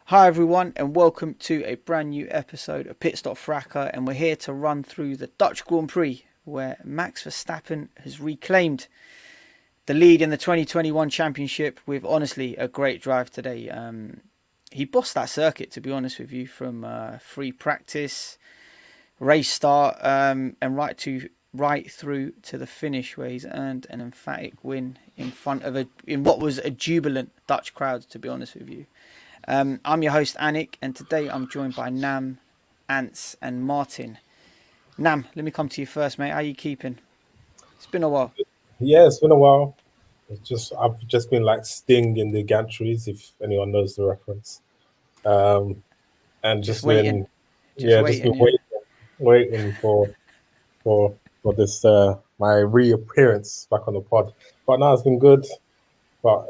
Hi everyone, and welcome to a brand new episode of Pitstop Fracas, and we're here to run through the Dutch Grand Prix, where Max Verstappen has reclaimed the lead in the 2021 championship with honestly a great drive today. He bossed that circuit, to be honest with you, from free practice, race start, and right through to the finish, where he's earned an emphatic win in front of in what was a jubilant Dutch crowd, to be honest with you. I'm your host Anik, and today I'm joined by Nam, Antz, and Martin. Nam, let me come to you first, mate. How you keeping? It's been a while. Yeah, it's been a while. I've just been like Sting in the gantries, if anyone knows the reference. Um, and Just just waiting, been just just been waiting. Yeah. waiting for this my reappearance back on the pod. But now it's been good. But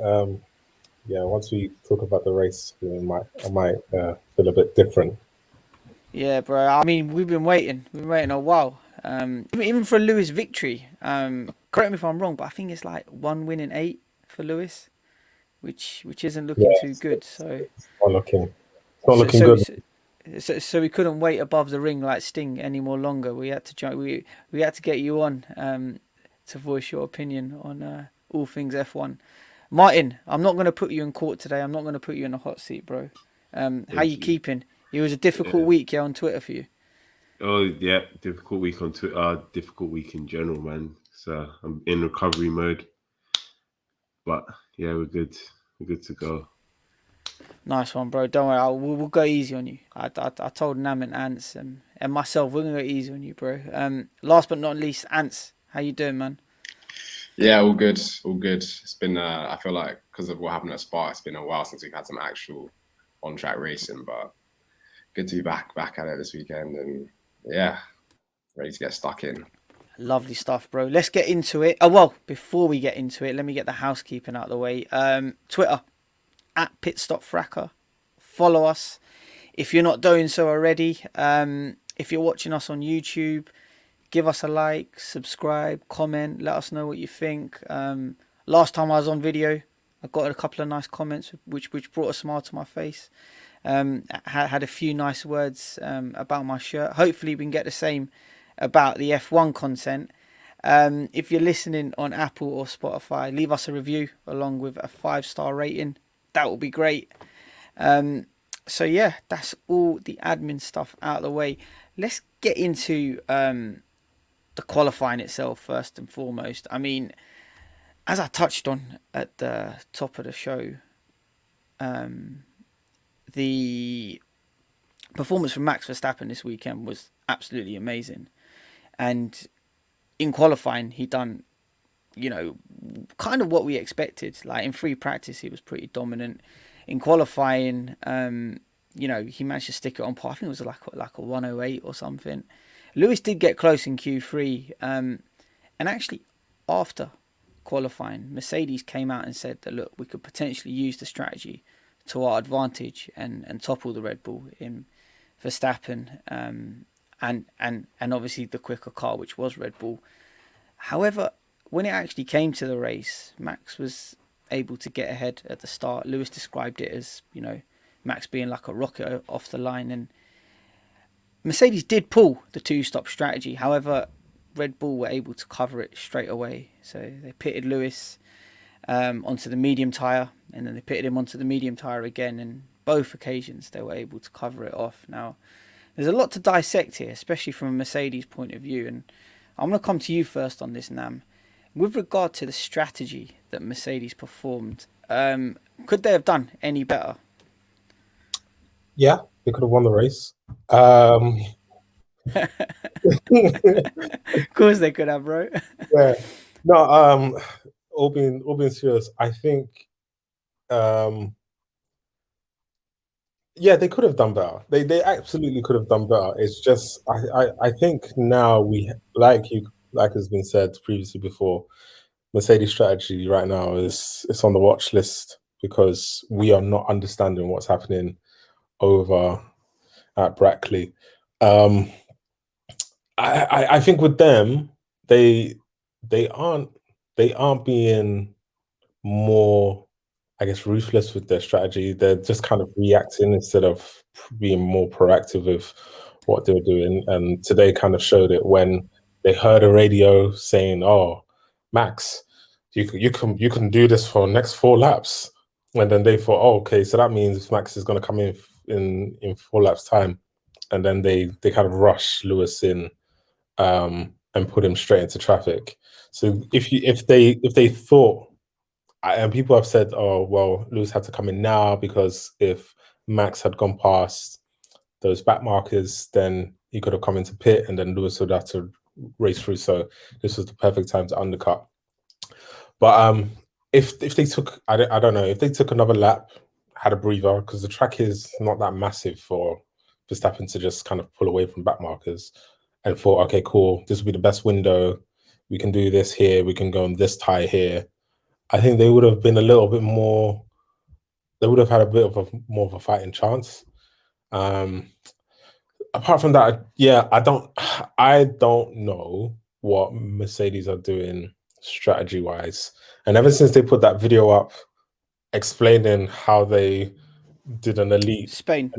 yeah, once we talk about the race, I might feel a bit different. Yeah, bro. I mean, we've been waiting. We've been waiting a while. Even for a Lewis victory. Correct me if I'm wrong, but I think it's like one win in eight for Lewis, which isn't Yeah, looking too good. So it's not looking it's not so looking so good. so, so we couldn't wait above the ring like Sting any more longer. We had to join. We had to get you on to voice your opinion on all things F1. Martin, I'm not going to put you in court today. I'm not going to put you in a hot seat, bro. How you Thank you. keeping? It was a difficult Yeah. week, yeah, on Twitter for you. Oh, yeah. Difficult week on Twitter. Difficult week in general, man. So I'm in recovery mode, but yeah, we're good. We're good to go. Nice one, bro. Don't worry, we'll go easy on you. I told Nam and Ants and myself we're gonna go easy on you, bro. Last but not least, Ants, how you doing, man? Yeah, all good, all good. It's been, I feel like because of what happened at Spa, it's been a while since we've had some actual on-track racing, but good to be back at it this weekend, and yeah, ready to get stuck in. Lovely stuff, bro. Let's get into it. Oh well, before we get into it, let me get the housekeeping out of the way. Twitter at Pitstop Fracas. Follow us if you're not doing so already. If you're watching us on YouTube, give us a like, subscribe, comment, let us know what you think. Last time I was on video, I got a couple of nice comments, which brought a smile to my face. Had a few nice words about my shirt. Hopefully, we can get the same about the F1 content. If you're listening on Apple or Spotify, leave us a review along with a 5-star rating. That would be great. So yeah, that's all the admin stuff out of the way. Let's get into the qualifying itself first and foremost. I mean, as I touched on at the top of the show, the performance from Max Verstappen this weekend was absolutely amazing. And in qualifying, he done, kind of what we expected. Like in free practice, he was pretty dominant. In qualifying, he managed to stick it on par. I think it was like a 108 or something. Lewis did get close in Q3, and actually after qualifying, Mercedes came out and said that look, we could potentially use the strategy to our advantage and topple the Red Bull in Verstappen, and obviously the quicker car, which was Red Bull. However, when it actually came to the race, Max was able to get ahead at the start. Lewis described it as, Max being like a rocket off the line, and Mercedes did pull the two-stop strategy. However, Red Bull were able to cover it straight away. So they pitted Lewis onto the medium tyre, and then they pitted him onto the medium tyre again. And both occasions they were able to cover it off. Now, there's a lot to dissect here, especially from a Mercedes point of view. And I'm going to come to you first on this, Nam. With regard to the strategy that Mercedes performed, could they have done any better? Yeah, they could have won the race. Um, Of course they could have, bro. yeah, no. All being serious, I think. Um, yeah, they could have done better. They absolutely could have done better. It's just I think now like has been said previously before, Mercedes strategy right now is it's on the watch list because we are not understanding what's happening over at Brackley. Um, I think with them they they aren't they aren't being more I guess, ruthless with their strategy. They're just kind of reacting instead of being more proactive with what they're doing. And today kind of showed it when they heard a radio saying, "Oh, Max, you can do this for next 4 laps." And then they thought, "Oh, okay, so that means Max is going to come in 4 laps time." And then they kind of rush Lewis in, and put him straight into traffic. So if they thought, and people have said, "Oh, well, Lewis had to come in now because if Max had gone past those back markers, then he could have come into pit, and then Lewis would have to race through. So this was the perfect time to undercut." But if they took, I don't know, if they took another lap, had a breather, because the track is not that massive for Verstappen to just kind of pull away from back markers, and thought, "Okay, cool, this will be the best window. We can do this here. We can go on this tie here." I think they would have been a little bit more. They would have had a bit of more of a fighting chance. Apart from that, yeah, I don't know what Mercedes are doing strategy wise. And ever since they put that video up explaining how they did an elite, Spain.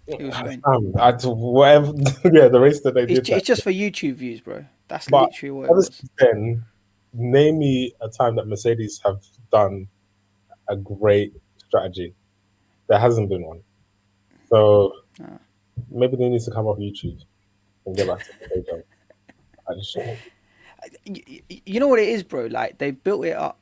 It was Spain. Whatever, yeah, the race that they did. It's just for YouTube views, bro. That's But literally what it ever was. since then, name me a time that Mercedes have done a great strategy. There hasn't been one. So maybe they need to come off YouTube and get back to the day job. I just You know what it is, bro? Like, they built it up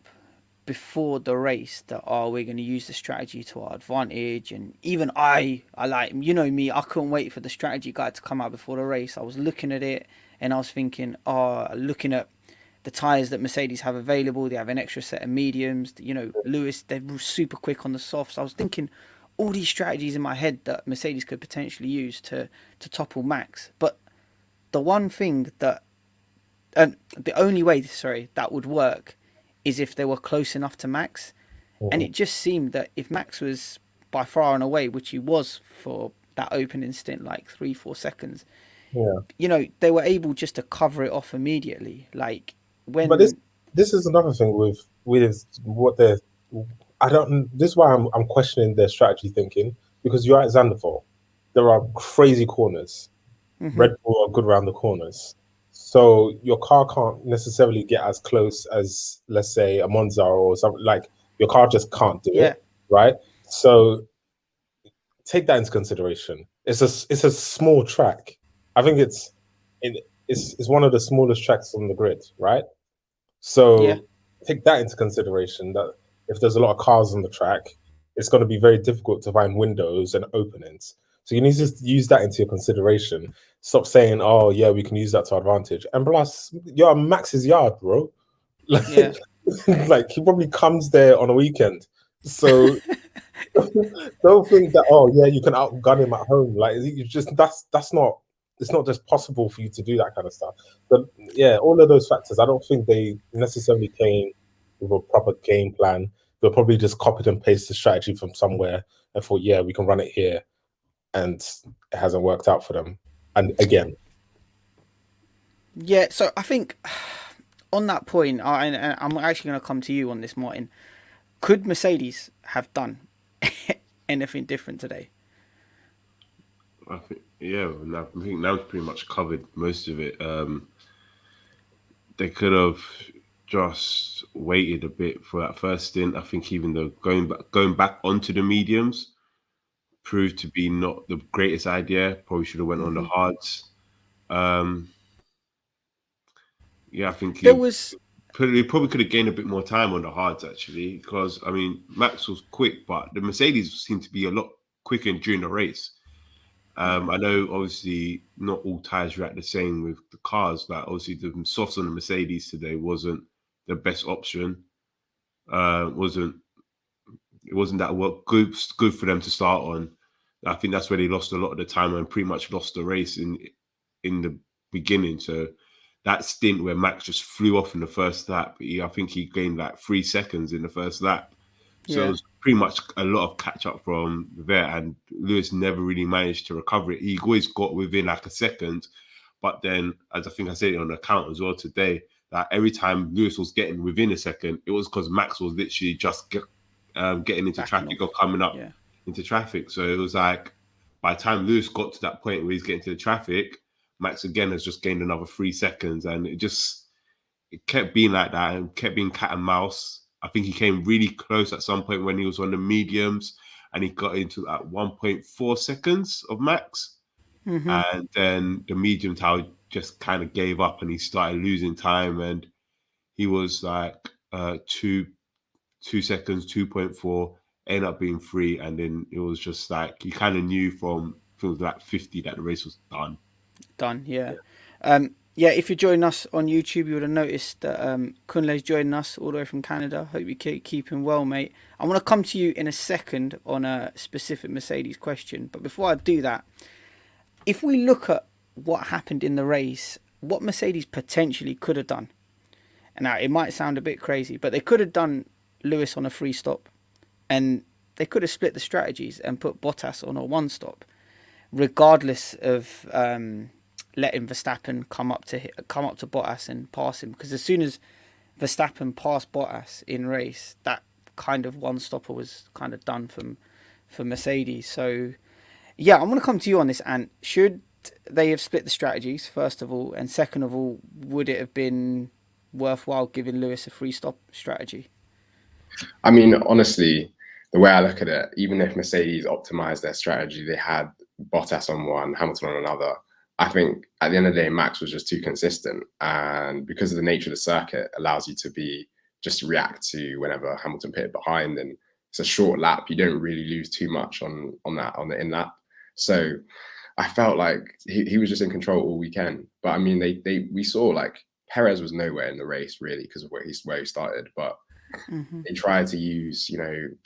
before the race that, oh, we're going to use the strategy to our advantage. And even I like, you know me, I couldn't wait for the strategy guide to come out before the race. I was looking at it and I was thinking, looking at the tyres that Mercedes have available. They have an extra set of mediums. You know, Lewis, they're super quick on the softs. I was thinking all these strategies in my head that Mercedes could potentially use to topple Max. But the one thing that, and the only way, that would work is if they were close enough to Max. And it just seemed that if Max was by far and away, which he was for that opening stint, like 3-4 seconds, you know, they were able just to cover it off immediately. Like, when... But this is another thing with what they're. I don't. This is why I'm questioning their strategy thinking, because you're at Zandvoort. There are crazy corners. Red Bull are good around the corners, so your car can't necessarily get as close as, let's say, a Monza or something. Like, your car just can't do it, right? So take that into consideration. It's a small track. I think it's one of the smallest tracks on the grid, right? So take that into consideration, that if there's a lot of cars on the track, it's going to be very difficult to find windows and openings. So you need to use that into your consideration. Stop saying, "Oh, yeah, we can use that to our advantage." And plus, you're Max's yard, bro. Like, like, he probably comes there on a weekend. So don't think that, "Oh, yeah, you can outgun him at home." Like, you just that's not. It's not just possible for you to do that kind of stuff. But yeah, all of those factors, I don't think they necessarily came with a proper game plan. They'll probably just copied and pasted the strategy from somewhere and thought, "Yeah, we can run it here," and it hasn't worked out for them. And again, yeah. So I think on that point, and I'm actually going to come to you on this, Martin. Could Mercedes have done anything different today? I think, yeah, I think now it's pretty much covered most of it. They could have just waited a bit for that first stint. I think even though going back onto the mediums proved to be not the greatest idea. Probably should have went on the hards. Yeah, I think there was. He probably could have gained a bit more time on the hards, actually, because, I mean, Max was quick, but the Mercedes seemed to be a lot quicker during the race. I know, obviously, not all tyres react the same with the cars. Like, obviously, the softs on the Mercedes today wasn't the best option. It wasn't that good for them to start on. I think that's where they lost a lot of the time and pretty much lost the race in the beginning. So that stint where Max just flew off in the first lap, I think he gained like 3 seconds in the first lap. So it was pretty much a lot of catch up from there, and Lewis never really managed to recover it. He always got within like a second, but then, as I think I said it on the account as well today, that every time Lewis was getting within a second, it was because Max was literally just getting into Backing traffic off. or coming up Yeah. into traffic. So it was like by the time Lewis got to that point where he's getting to the traffic, Max again has just gained another 3 seconds, and it kept being like that and kept being cat and mouse. I think he came really close at some point when he was on the mediums, and he got into like 1.4 seconds of Max. And then the medium tower just kind of gave up and he started losing time, and he was like 2 seconds, 2.4, ended up being 3, and then it was just like you kind of knew from things like 50 that the race was done. Done, yeah. If you're joining us on YouTube, you would have noticed that Kunle's joining us all the way from Canada. Hope you keep keeping well, mate. I want to come to you in a second on a specific Mercedes question, but before I do that, if we look at what happened in the race, what Mercedes potentially could have done, and now it might sound a bit crazy, but they could have done Lewis on a free stop, and they could have split the strategies and put Bottas on a one stop, regardless of letting Verstappen come up to Bottas and pass him. Because as soon as Verstappen passed Bottas in race, that kind of one stopper was kind of done for Mercedes. So yeah, I'm going to come to you on this, Ant. Should they have split the strategies, first of all? And second of all, would it have been worthwhile giving Lewis a free stop strategy? I mean, honestly, the way I look at it, even if Mercedes optimized their strategy, they had Bottas on one, Hamilton on another. I think at the end of the day, Max was just too consistent. And because of the nature of the circuit, allows you to just react to whenever Hamilton pitted behind. And it's a short lap. You don't really lose too much on the in lap. So I felt like he was just in control all weekend. But I mean, we saw like Perez was nowhere in the race really because of where he started. But they tried to use,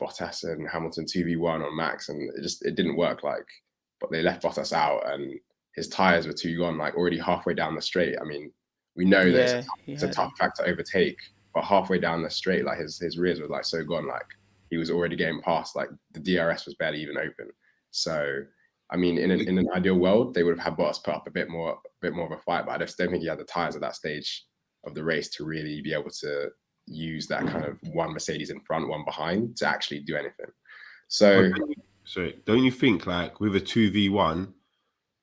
Bottas and Hamilton 2v1 on Max, and it didn't work. But they left Bottas out, and his tires were too gone, like already halfway down the straight. I mean, we know that it's a tough track to overtake, but halfway down the straight, like his rears were like so gone, like he was already getting past, like the DRS was barely even open. So, I mean, in an ideal world, they would have had Bottas put up a bit more of a fight, but I just don't think he had the tires at that stage of the race to really be able to use that kind of one Mercedes in front, one behind to actually do anything. So, don't you think like with a 2v1,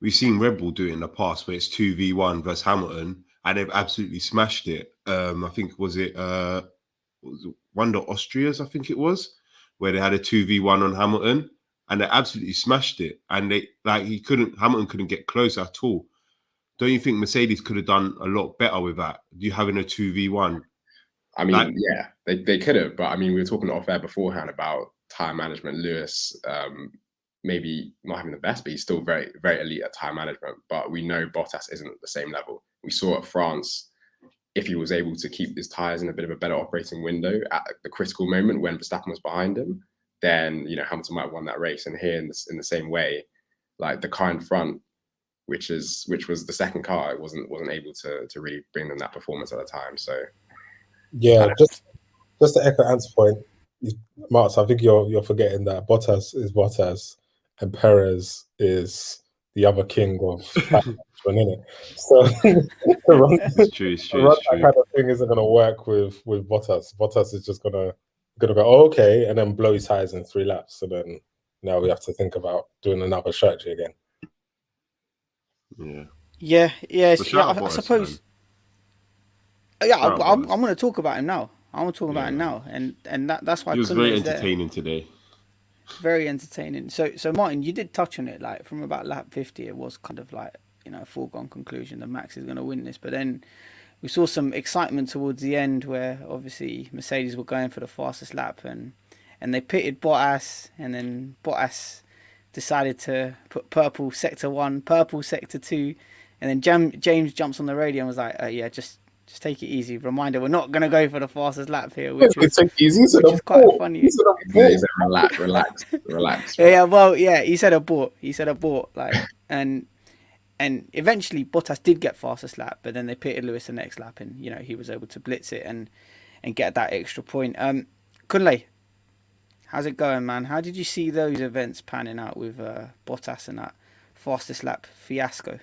we've seen Red Bull do it in the past where it's 2v1 versus Hamilton, and they've absolutely smashed it. I think was it one of the Austrias, I think it was, where they had a 2v1 on Hamilton and they absolutely smashed it. And Hamilton couldn't get close at all. Don't you think Mercedes could have done a lot better with that? You having a 2v1? I mean, yeah, they could have, but I mean, we were talking off air beforehand about tire management. Lewis, maybe not having the best, but he's still very, very elite at tire management. But we know Bottas isn't at the same level. We saw at France, if he was able to keep his tires in a bit of a better operating window at the critical moment when Verstappen was behind him, then Hamilton might have won that race. And here, in the same way, like the car in front, which was the second car, it wasn't able to really bring them that performance at the time. So. Yeah, just to echo Ant's point, Marks, I think you're forgetting that Bottas is Bottas and Perez is the other king of isn't it? So it's true. that kind of thing isn't going to work with Bottas. Bottas is just gonna go, oh, okay, and then blow his tires in 3 laps. So then now we have to think about doing another strategy again. Yeah. I suppose. Man. Yeah, I'm going to talk about him now. I want to talk about him now, and that's why he was very entertaining today. Very entertaining. So Martin, you did touch on it. Like from about lap 50, it was kind of like a foregone conclusion that Max is going to win this. But then we saw some excitement towards the end, where obviously Mercedes were going for the fastest lap, and they pitted Bottas, and then Bottas decided to put purple sector 1, purple sector 2, and then James jumps on the radio and was like, "Yeah, just take it easy. Reminder, we're not going to go for the fastest lap here," which is quite funny. He said, relax. Yeah, well, yeah, he said abort. Like, and eventually Bottas did get fastest lap, but then they pitted Lewis the next lap, and he was able to blitz it and get that extra point. Kunle, how's it going, man? How did you see those events panning out with Bottas and that fastest lap fiasco?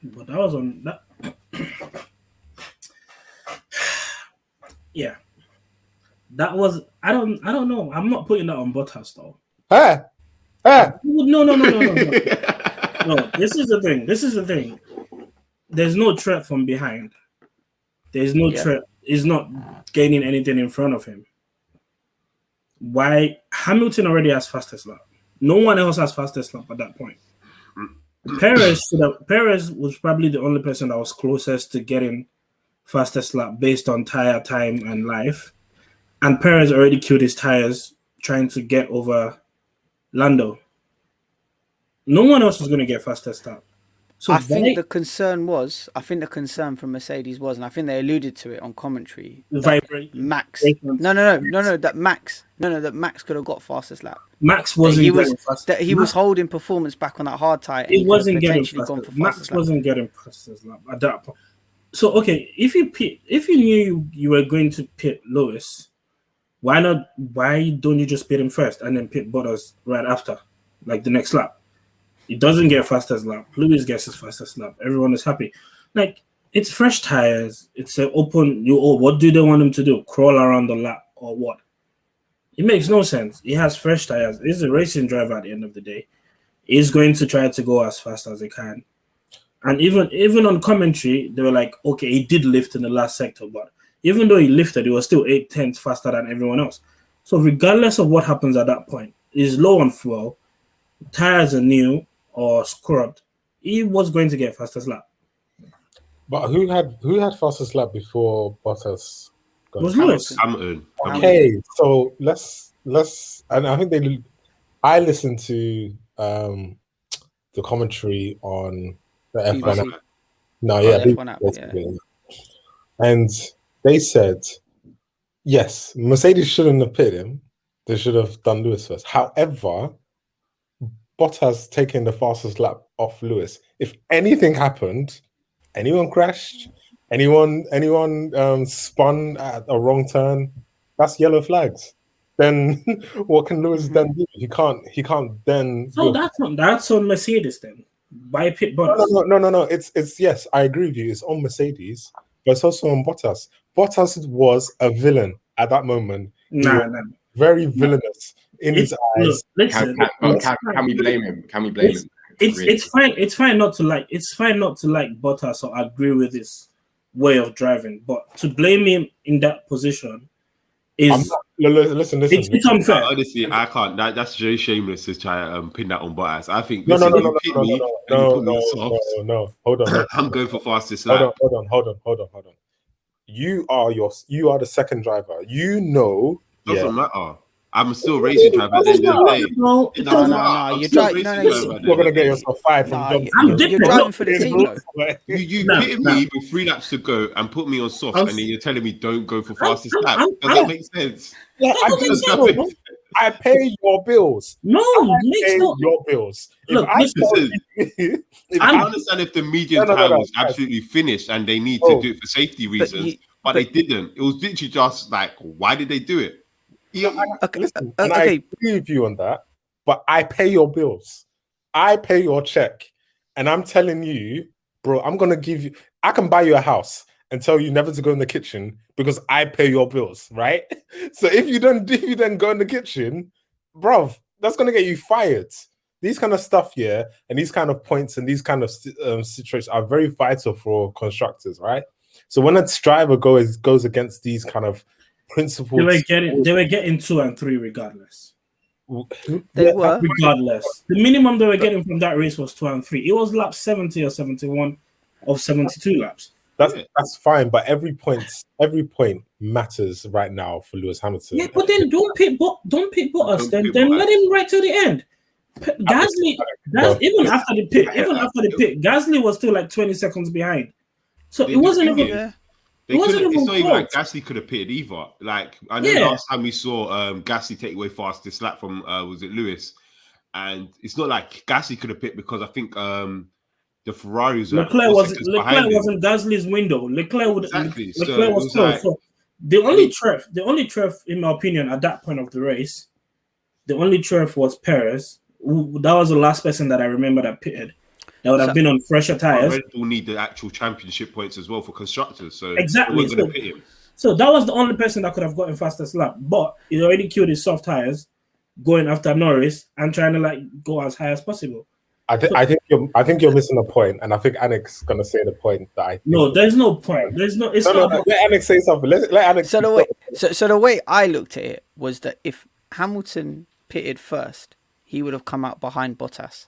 But that was on that. Yeah, That was I don't know. I'm not putting that on Bottas though. No. No. No, this is the thing. There's no threat from behind. There's no threat. He's not gaining anything in front of him. Why? Hamilton already has fastest lap. No one else has fastest lap at that point. Perez was probably the only person that was closest to getting fastest lap based on tire time and life. And Perez already killed his tires trying to get over Lando. No one else was going to get fastest lap. So I think the concern from Mercedes was, and I think they alluded to it on commentary. That Max could have got fastest lap. Max wasn't getting fastest. That he was holding performance back on that hard tire. He wasn't getting fastest. Max wasn't getting fastest lap at that point. So okay, if you knew you were going to pit Lewis, why not? Why don't you just pit him first and then pit Bottas right after, like the next lap? He doesn't get fastest lap. Lewis gets his fastest lap. Everyone is happy. Like, it's fresh tires. It's an open. What do they want him to do? Crawl around the lap or what? It makes no sense. He has fresh tires. He's a racing driver at the end of the day. He's going to try to go as fast as he can. And even on commentary, they were like, okay, he did lift in the last sector, but even though he lifted, he was still 8/10 faster than everyone else. So regardless of what happens at that point, he's low on fuel, tires are new or scrubbed, he was going to get fastest lap. But who had fastest lap before Bottas? It was Lewis. Hamilton. Okay, so let's and I think I listened to the commentary on the F1 app. F1 app, and they said yes, Mercedes shouldn't have pitted him. They should have done Lewis first. However, Bottas taken the fastest lap off Lewis. If anything happened, anyone crashed, anyone spun at a wrong turn, that's yellow flags. Then what can Lewis then do? He can't then. So that's on Mercedes then. By pit Bottas. No. It's yes, I agree with you. It's on Mercedes, but it's also on Bottas. Bottas was a villain at that moment. Very villainous in his eyes. Can we blame him? It's fine not to like. It's fine not to like Bottas or agree with his way of driving, but to blame him in that position is listen. It's unfair. Honestly, I can't. That's very shameless to try to pin that on Bottas. I think no. Hold on. I'm going for fastest lap. Hold on. You are the second driver. You know. Doesn't matter. I'm still a racing driver at the end of the day. No. You're gonna get yourself fired from jumping. You're driving for the team, though. You pitted me with 3 laps to go and put me on soft, and then you're telling me don't go for fastest lap. Does that make sense? Yeah, I pay your bills. No, your bills. I understand if the median time was absolutely finished and they need to do it for safety reasons, but they didn't. It was literally just like, why did they do it? Listen, I agree with you on that, but I pay your bills. I pay your check, and I'm telling you, bro, I'm gonna give you. I can buy you a house and tell you never to go in the kitchen because I pay your bills, right? So if you then go in the kitchen, bro, that's gonna get you fired. These kind of stuff, and these kind of points and these kind of situations are very vital for constructors, right? So when a driver goes against these kind of principles, they were getting 2 and 3 regardless. They were regardless. The minimum they were getting from that race was 2 and 3. It was lap 70 or 71 of 72 laps. That's fine, but every point matters right now for Lewis Hamilton. Yeah, but then don't pick Bottas. Then let him right to the end. Gasly, even after the pit, Gasly was still like 20 seconds behind. So it wasn't even. It's not even like Gasly could have pitted either. Like I know last time we saw Gasly take away fastest lap from was it Lewis, and it's not like Gasly could have pitted because I think the Ferraris Leclerc wasn't Gasly's window. Leclerc was close. Like, so the only turf, in my opinion, at that point of the race, the only turf was Perez. That was the last person that I remember that pitted. That would have been on fresher tires. Red Bull need the actual championship points as well for constructors, so exactly. So that was the only person that could have gotten fastest lap, but he already killed his soft tires, going after Norris and trying to like go as high as possible. I think you're missing a point, and I think Anik's gonna say the point that I think. No, there's no point. There's no. It's not. Let Anik say something. Let Anik. So the way I looked at it was that if Hamilton pitted first, he would have come out behind Bottas,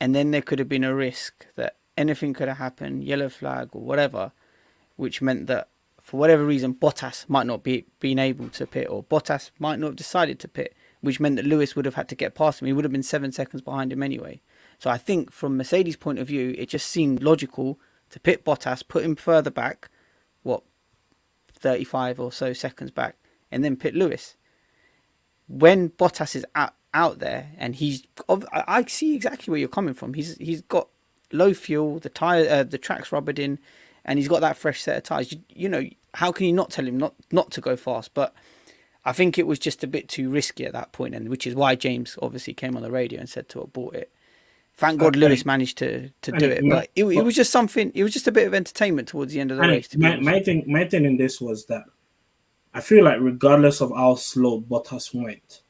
and then there could have been a risk that anything could have happened, yellow flag or whatever, which meant that for whatever reason Bottas might not be been able to pit, or Bottas might not have decided to pit, which meant that Lewis would have had to get past him. He would have been 7 seconds behind him anyway. So I think from Mercedes' point of view, it just seemed logical to pit Bottas, put him further back, 35 or so seconds back, and then pit Lewis. When Bottas is out there, and I see exactly where you're coming from. He's got low fuel, the track's rubbered in, and he's got that fresh set of tyres. You know, how can you not tell him not to go fast? But I think it was just a bit too risky at that point, and which is why James obviously came on the radio and said to abort it. Thank God Lewis managed to do it, but it was just something. It was just a bit of entertainment towards the end of the race. My thing in this was that I feel like regardless of how slow Bottas went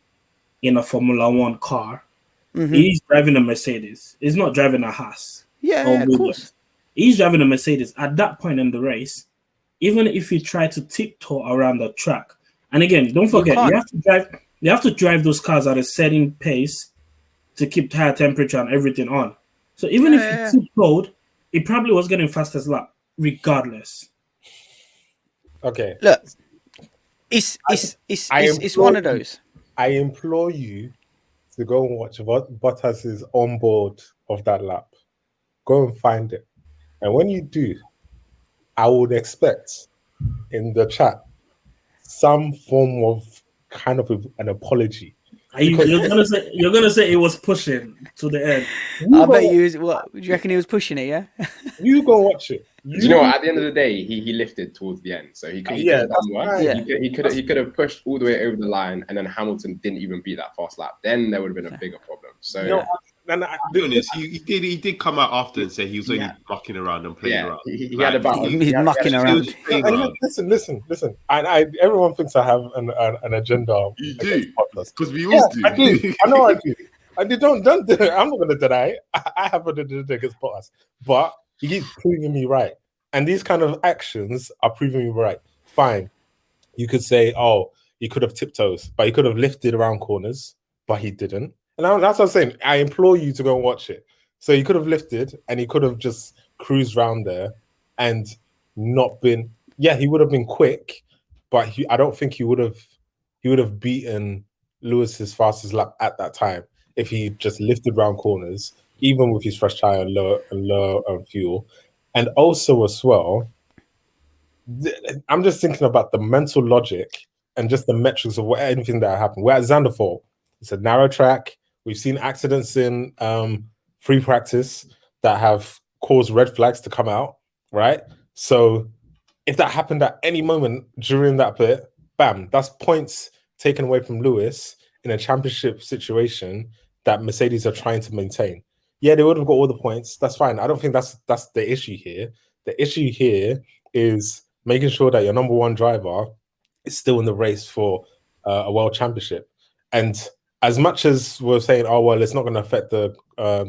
in a Formula One car, he's driving a Mercedes. He's not driving a Haas. Yeah, of course. He's driving a Mercedes. At that point in the race, even if he tried to tiptoe around the track, and again, don't forget you have to drive those cars at a certain pace to keep tire temperature and everything on. So even if it's too cold, it probably was getting fastest lap, regardless. Okay. Look, it's one of those. I implore you to go and watch Bottas's onboard of that lap. Go and find it. And when you do, I would expect in the chat some form of kind of an apology. You're gonna say it was pushing to the end. I bet you. What do you reckon he was pushing it? Yeah. You go watch it. Do you know what? At the end of the day, he lifted towards the end, so he could have done worse. Yeah. He could have pushed all the way over the line, and then Hamilton didn't even beat that fast lap. Then there would have been a bigger problem. So to be honest, he did come out after and say he was only mucking around and playing around. He had about he's mucking around. Listen. And everyone thinks I have an agenda. You do, because we all do. I do. I know I do. Don't do it. I'm not going to deny it. I have an agenda against Bottas, but he keeps proving me right. And these kind of actions are proving me right. Fine. You could say, oh, he could have tiptoes, but he could have lifted around corners, but he didn't. And that's what I'm saying. I implore you to go and watch it. So he could have lifted and he could have just cruised around there and not been. Yeah, he would have been quick, but I don't think he would have beaten Lewis's fastest lap at that time if he just lifted around corners, even with his fresh tire and low fuel. And also as well, I'm just thinking about the mental logic and just the metrics of anything that happened. We're at Zandvoort. It's a narrow track. We've seen accidents in free practice that have caused red flags to come out, right? So if that happened at any moment during that bit, bam, that's points taken away from Lewis in a championship situation that Mercedes are trying to maintain. Yeah, they would have got all the points. That's fine. I don't think that's the issue here. The issue here is making sure that your number one driver is still in the race for a world championship. And as much as we're saying, oh, well, it's not going to affect the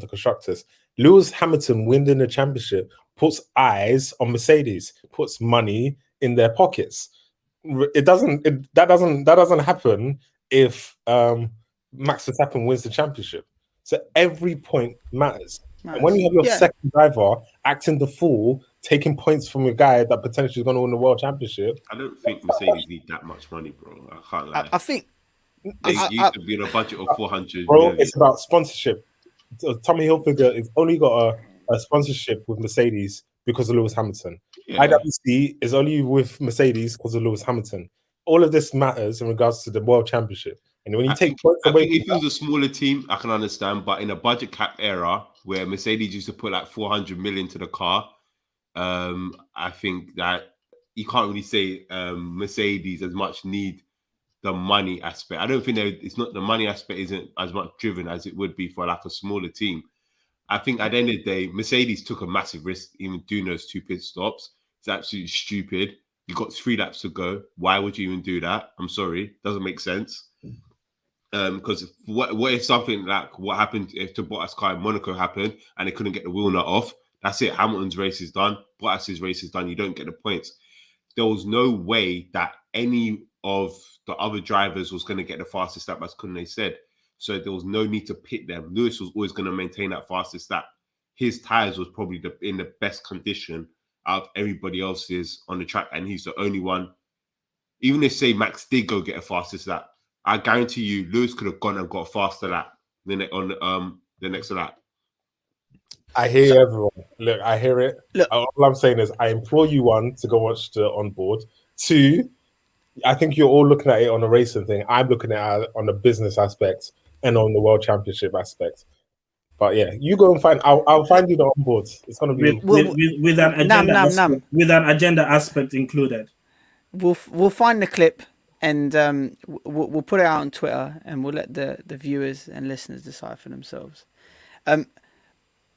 constructors, Lewis Hamilton winning the championship puts eyes on Mercedes, puts money in their pockets. That doesn't happen if Max Verstappen wins the championship. So every point matters. Nice. And when you have your second driver acting the fool, taking points from a guy that potentially is going to win the world championship, I don't think Mercedes need that much money, bro. I can't lie. I think they used to be on a budget of 400. Bro, million. It's about sponsorship. Tommy Hilfiger has only got a sponsorship with Mercedes because of Lewis Hamilton. Yeah. IWC is only with Mercedes because of Lewis Hamilton. All of this matters in regards to the world championship. And when you take points away, if it was a smaller team, I can understand. But in a budget cap era where Mercedes used to put like 400 million to the car, I think that you can't really say Mercedes as much need the money aspect. I don't think it's not the money aspect isn't as much driven as it would be for like a smaller team. I think at the end of the day, Mercedes took a massive risk even doing those 2 pit stops. It's absolutely stupid. You got 3 laps to go. Why would you even do that? I'm sorry, doesn't make sense. Because what if something like what happened if to Bottas' car in Monaco happened and they couldn't get the wheel nut off? That's it. Hamilton's race is done. Bottas' race is done. You don't get the points. There was no way that any of the other drivers was going to get the fastest lap, as Kunle said. So there was no need to pit them. Lewis was always going to maintain that fastest lap. His tires was probably in the best condition out of everybody else's on the track, and he's the only one. Even if, say, Max did go get a fastest lap, I guarantee you, Lewis could have gone and got a faster lap on the next lap. I hear everyone. Look, I hear it. Look, all I'm saying is, I implore you, 1, to go watch the onboard. 2, I think you're all looking at it on a racing thing. I'm looking at it on the business aspect and on the World Championship aspect. But yeah, you go and find. I'll find you the onboards. It's gonna be with an agenda. With an agenda aspect included. We'll find the clip. And we'll put it out on Twitter, and we'll let the viewers and listeners decide for themselves.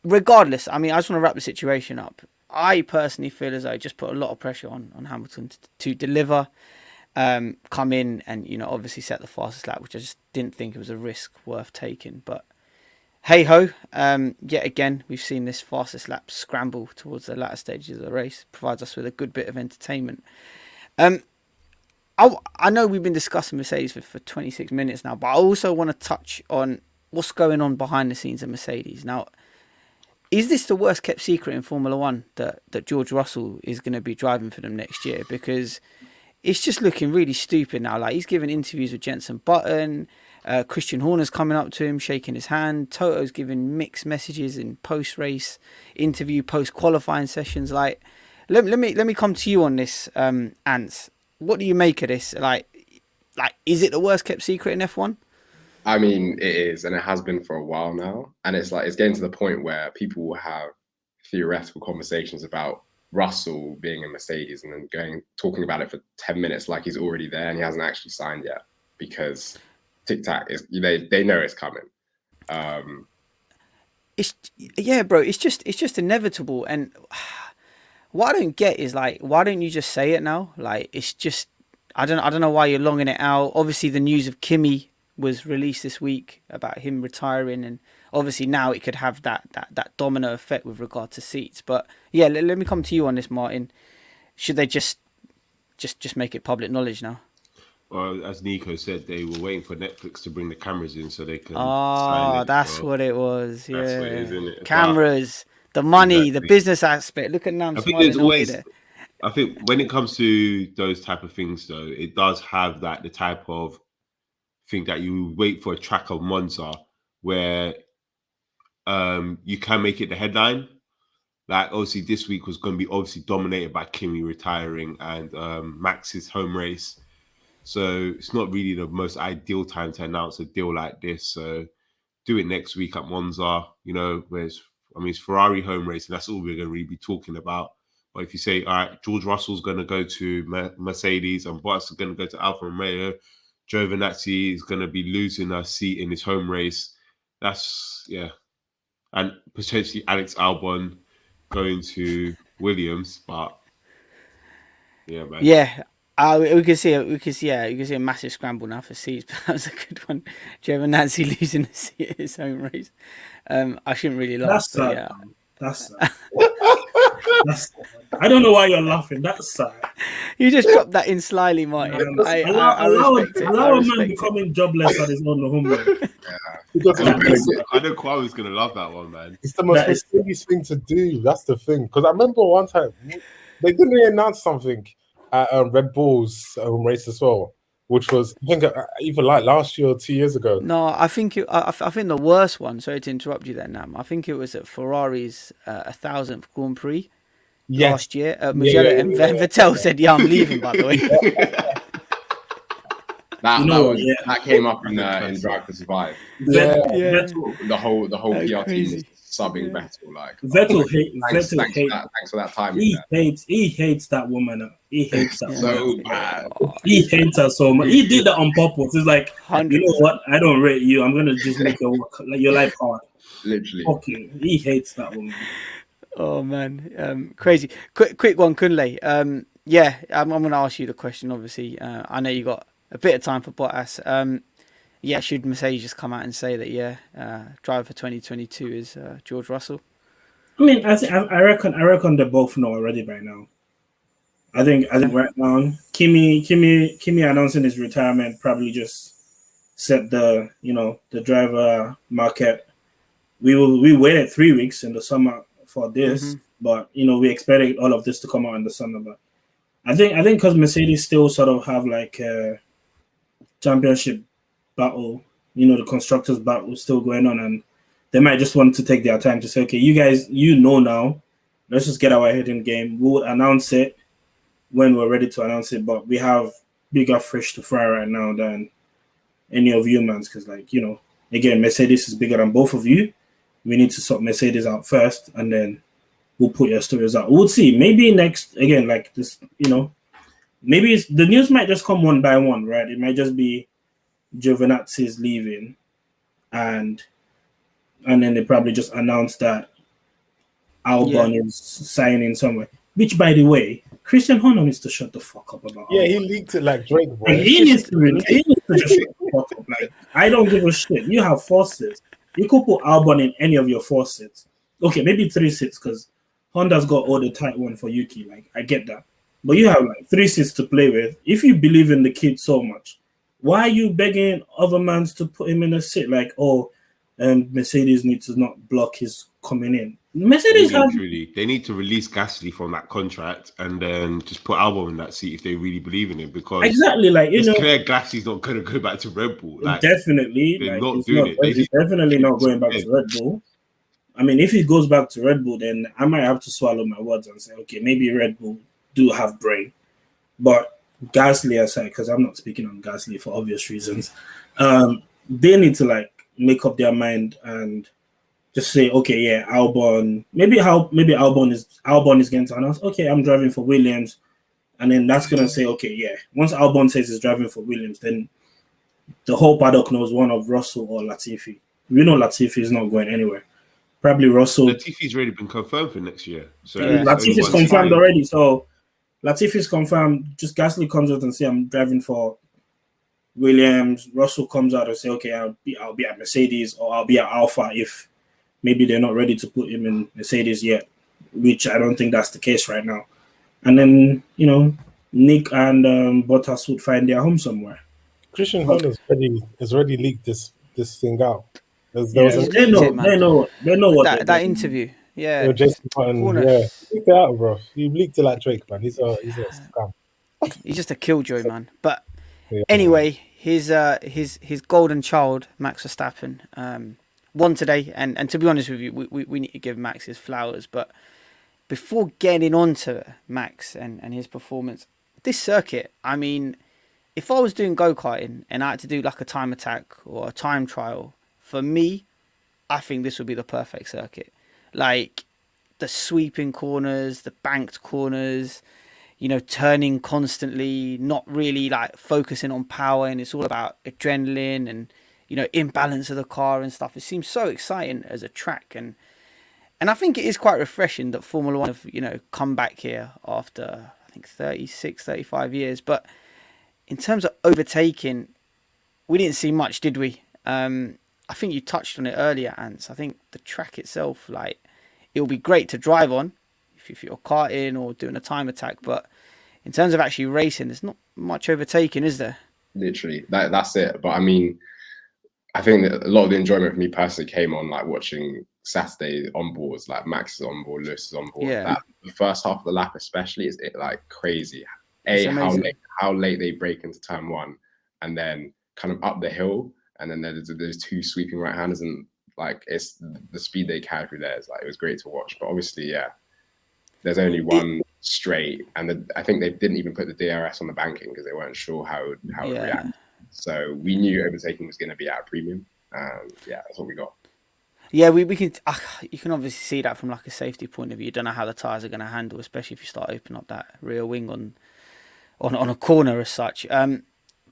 Regardless, I mean, I just want to wrap the situation up. I personally feel as though I just put a lot of pressure on Hamilton to deliver, come in and, obviously set the fastest lap, which I just didn't think it was a risk worth taking. But hey-ho, yet again, we've seen this fastest lap scramble towards the latter stages of the race. Provides us with a good bit of entertainment. I know we've been discussing Mercedes for 26 minutes now, but I also want to touch on what's going on behind the scenes of Mercedes. Now, is this the worst kept secret in Formula One that George Russell is going to be driving for them next year? Because it's just looking really stupid now. Like, he's giving interviews with Jenson Button, Christian Horner's coming up to him, shaking his hand. Toto's giving mixed messages in post-race interview, post-qualifying sessions. Like, let me come to you on this, Antz. What do you make of this? Like, is it the worst kept secret in F1? I mean, it is, and it has been for a while now. And it's getting to the point where people will have theoretical conversations about Russell being in Mercedes and then talking about it for 10 minutes like he's already there and he hasn't actually signed yet because Tic Tac is they know it's coming. Bro. It's just inevitable. And what I don't get is, like, why don't you just say it now? Like, it's just, I don't know why you're longing it out. Obviously, the news of Kimi was released this week about him retiring, and obviously now it could have that domino effect with regard to seats. But yeah, let me come to you on this, Martin. Should they just make it public knowledge now? Well, as Nico said, they were waiting for Netflix to bring the cameras in so they can. Oh, that's what it was. Yeah, that's what it is, isn't it? Cameras. The money, the business aspect. Look at Nam. I think there's always. I think when it comes to those type of things, though, it does have the type of thing that you wait for a track of Monza where you can make it the headline. Like, obviously, this week was going to be obviously dominated by Kimi retiring and Max's home race. So it's not really the most ideal time to announce a deal like this. So do it next week at Monza, it's Ferrari home race, and that's all we're going to really be talking about. But if you say, all right, George Russell's going to go to Mercedes and Bottas is going to go to Alfa Romeo, Giovinazzi is going to be losing a seat in his home race. That's, yeah. And potentially Alex Albon going to Williams, but yeah, man. Yeah. We can see a massive scramble now for seats, but that was a good one. Giovinazzi losing the seat at his home race. I shouldn't really laugh. That's sad. Yeah. That's sad. I don't know why you're laughing. That's sad. You just dropped that in slyly, Martin. Allow a man becoming jobless at his own home race. I know Kwame's going to love that one, man. It's the most mysterious thing to do. That's the thing. Because I remember one time they didn't really announce something at Red Bull's home race as well, which was, I think, either like last year or 2 years ago. No, I think the worst one. Sorry to interrupt you there, Nam. I think it was at Ferrari's 1000th Grand Prix last year. Mugello and Vettel said, "Yeah, I'm leaving." By the way, that came up in Drive to Survive. Vettel, the whole PR team is subbing Vettel. Like, thanks for that time. He hates that woman. He hates that so bad. He hates her so much. He did that on purpose. It's like, 100%. You know what? I don't rate you. I'm gonna just make your life hard. Literally. Okay. He hates that woman. Oh man, crazy. Quick one, Kunle. Yeah, I'm going to ask you the question. Obviously, I know you got a bit of time for Bottas. Yeah, should Mercedes just come out and say that driver for 2022 is George Russell? I mean, I reckon they both know already by now. I think right now, Kimi announcing his retirement probably just set the driver market. We waited 3 weeks in the summer for this, but we expected all of this to come out in the summer. But I think because Mercedes still sort of have like a championship battle, the constructors battle still going on, and they might just want to take their time to say, okay, you guys, now, let's just get our head in game. We'll announce it when we're ready to announce it, but we have bigger fish to fry right now than any of you, man. Because, again, Mercedes is bigger than both of you. We need to sort Mercedes out first, and then we'll put your stories out. We'll see. Maybe next, again, like this, maybe the news might just come one by one, right? It might just be Giovinazzi's leaving, and then they probably just announce that Albon is signing somewhere. Which, by the way, Christian Horner needs to shut the fuck up about. Yeah, Albon. He leaked it like Drake. Boy. He needs to just shut the fuck up. Like, I don't give a shit. You have 4 seats. You could put Albon in any of your 4 seats. Okay, maybe 3 seats because Honda's got all the tight one for Yuki. Like, I get that. But you have like 3 seats to play with. If you believe in the kid so much, why are you begging other mans to put him in a seat? Like, Mercedes needs to not block his coming in. Mercedes they need to release Gasly from that contract and then just put Albon in that seat if they really believe in him, because exactly, like, it's clear Gasly's not going to go back to Red Bull. Like, definitely, they're not doing it. He's definitely not going back to Red Bull. I mean, if he goes back to Red Bull, then I might have to swallow my words and say, okay, maybe Red Bull do have brain, but Gasly aside, because I'm not speaking on Gasly for obvious reasons, they need to make up their mind and just say, okay, yeah, Albon. Maybe Albon is going to announce, okay, I'm driving for Williams, and then that's gonna say, okay, yeah. Once Albon says he's driving for Williams, then the whole paddock knows one of Russell or Latifi. We know Latifi is not going anywhere. Probably Russell. Latifi's already been confirmed for next year. So Latifi's confirmed already. So Latifi's confirmed. Just Gasly comes out and say, I'm driving for Williams. Russell comes out and say, okay, I'll be at Mercedes, or I'll be at Alpha if maybe they're not ready to put him in Mercedes yet, which I don't think that's the case right now. And then, Nick and Bottas would find their home somewhere. Christian Horner has already leaked this thing out. They know what that interview. Yeah, Jason Button, leaked it out, bro. You leaked it like Drake, man. He's a scam. He's just a killjoy, man. But anyway, his golden child, Max Verstappen, won today, and to be honest with you, we need to give Max his flowers. But before getting on to Max and his performance, this circuit, I mean, if I was doing go-karting and I had to do like a time attack or a time trial, for me, I think this would be the perfect circuit. Like the sweeping corners, the banked corners, turning constantly, not really like focusing on power, and it's all about adrenaline and imbalance of the car and stuff. It seems so exciting as a track, and I think it is quite refreshing that Formula One have come back here after I think 36, 35 years. But in terms of overtaking, we didn't see much, did we? I think you touched on it earlier, Antz. I think the track itself, it'll be great to drive on if you're karting or doing a time attack, but in terms of actually racing, there's not much overtaking, is there? Literally, that's it. But I mean, I think that a lot of the enjoyment for me personally came on watching Saturday onboards, like Max is on board, Lewis is on board. Yeah. The first half of the lap especially is crazy. How late they break into turn one, and then kind of up the hill, and then there's 2 sweeping right-handers, and it's the speed they carry through there. It was great to watch. But obviously, there's only one straight, and I think they didn't even put the DRS on the banking because they weren't sure how it would react. So we knew overtaking was going to be at a premium. That's what we got. Yeah, we can. You can obviously see that from a safety point of view. You don't know how the tyres are going to handle, especially if you start opening up that rear wing on a corner as such.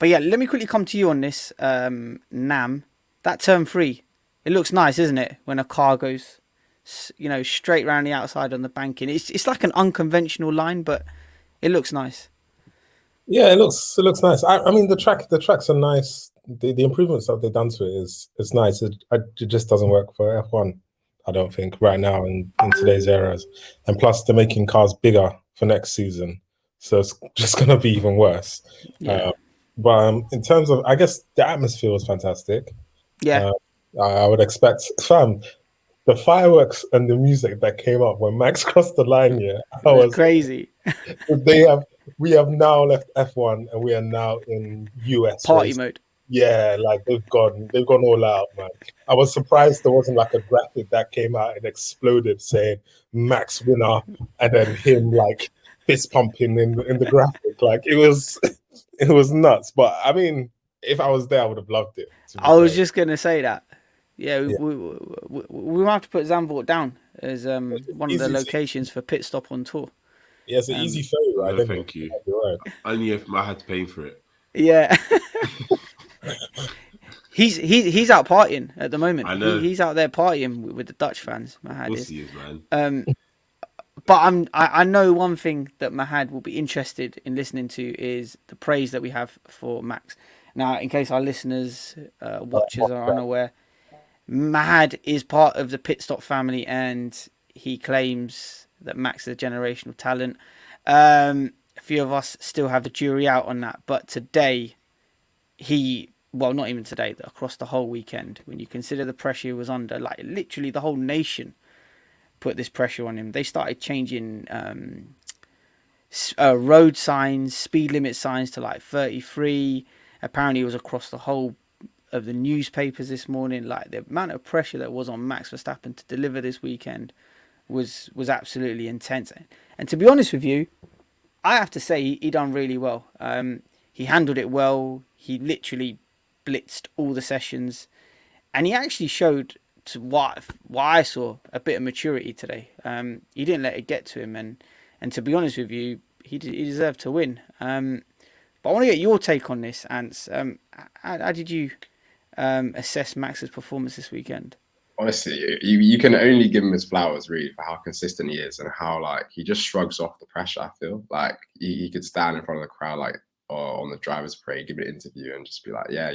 But yeah, let me quickly come to you on this. Nam, that turn 3, it looks nice, isn't it? When a car goes, straight around the outside on the banking. It's like an unconventional line, but It looks nice. Yeah, it looks nice. I mean, the tracks are nice. The improvements that they've done to it is nice. It just doesn't work for F1. I don't think right now in today's eras, and plus they're making cars bigger for next season, so it's just gonna be even worse. Yeah. But in terms of, I guess the atmosphere was fantastic. Yeah. I would expect, fam, the fireworks and the music that came up when Max crossed the line. Yeah, It was crazy. We have now left F1 and we are now in US Party race. mode. Yeah, like they've gone all out, man. I was surprised there wasn't like a graphic that came out and exploded saying Max winner, and then him like fist pumping in the graphic. Like it was nuts. But I mean, if I was there, I would have loved it. I was just gonna say that. Yeah, we might have to put Zandvoort down as one of the locations for pit stop on tour. Yeah, it's an easy ferry ride. No, thank you. Only if I had to pay for it. Yeah. He's out partying at the moment. I know. He's out there partying with the Dutch fans. Mahad Of is. He is, man. But I know one thing that Mahad will be interested in listening to is the praise that we have for Max. Now, in case our listeners, watchers are unaware, Mahad is part of the Pitstop family, and he claims that Max is a generational talent. A few of us still have the jury out on that, but today, not even today, across the whole weekend, when you consider the pressure he was under, like literally the whole nation put this pressure on him. They started changing road signs, speed limit signs to like 33. Apparently, it was across the whole of the newspapers this morning. Like the amount of pressure that was on Max Verstappen to deliver this weekend was absolutely intense. And to be honest with you, I have to say he done really well. He handled it well. He literally blitzed all the sessions, and he actually showed, to what I saw, a bit of maturity today. He didn't let it get to him, and to be honest with you, he deserved to win. But I want to get your take on this, Antz. How did you assess Max's performance this weekend? Honestly, you can only give him his flowers, really, for how consistent he is and how like he just shrugs off the pressure. I feel like he could stand in front of the crowd, like, or on the driver's parade, give an interview and just be like, yeah,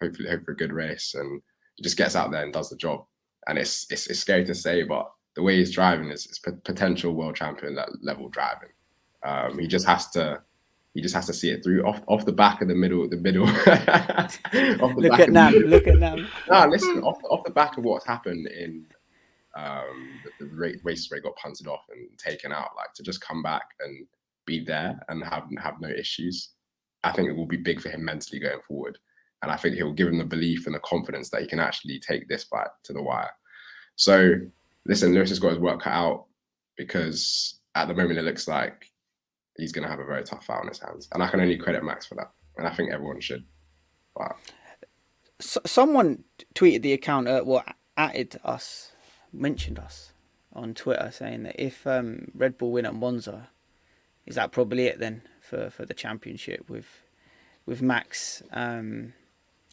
hopefully hope for a good race, and he just gets out there and does the job. And it's scary to say, but the way he's driving is potential world champion level driving. He just has to see it through off the back of the middle. Look at Nam. No, listen, off the back of what's happened in the races where he got punted off and taken out, like to just come back and be there and have no issues. I think it will be big for him mentally going forward. And I think he'll give him the belief and the confidence that he can actually take this fight to the wire. So, listen, Lewis has got his work cut out, because at the moment it looks like he's going to have a very tough fight on his hands. And I can only credit Max for that. And I think everyone should. Wow. Someone tweeted the account, mentioned us on Twitter, saying that if Red Bull win at Monza, is that probably it then for the championship with Max?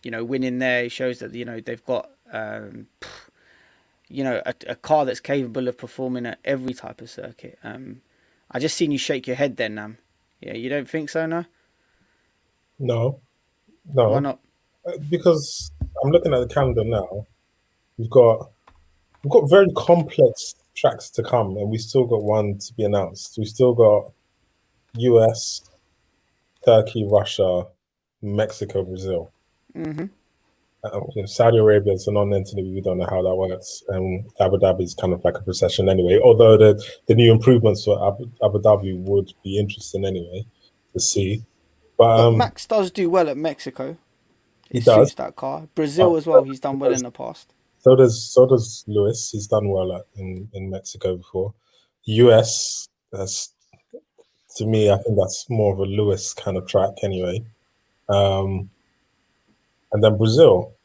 Winning there shows that they've got a car that's capable of performing at every type of circuit. I just seen you shake your head then, Nam. Yeah, you don't think so, no? No. Why not? Because I'm looking at the calendar now. We've got very complex tracks to come, and we still got one to be announced. We still got US, Turkey, Russia, Mexico, Brazil. Mm-hmm. Saudi Arabia is a non-entity. We don't know how that works. And Abu Dhabi is kind of like a procession anyway. Although the new improvements for Abu Dhabi would be interesting anyway to see. But Max does do well at Mexico. He suits does. That car. Brazil as well. He's done well in the past. So does Lewis. He's done well in Mexico before. US, that's, to me, I think that's more of a Lewis kind of track anyway. And then Brazil,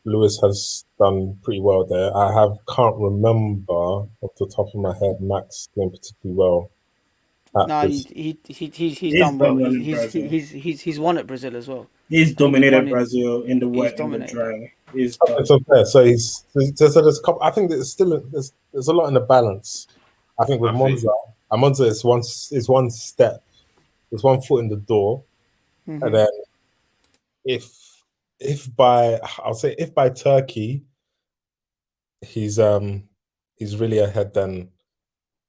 Lewis has done pretty well there. I can't remember off the top of my head Max doing particularly well. He's done well. He's won at Brazil as well. He's dominated Brazil in the wet and the dry. It's unfair. So there's a couple. I think there's a lot in the balance. I think with Monza is one step There's 1 foot in the door, and then if by Turkey he's really ahead, then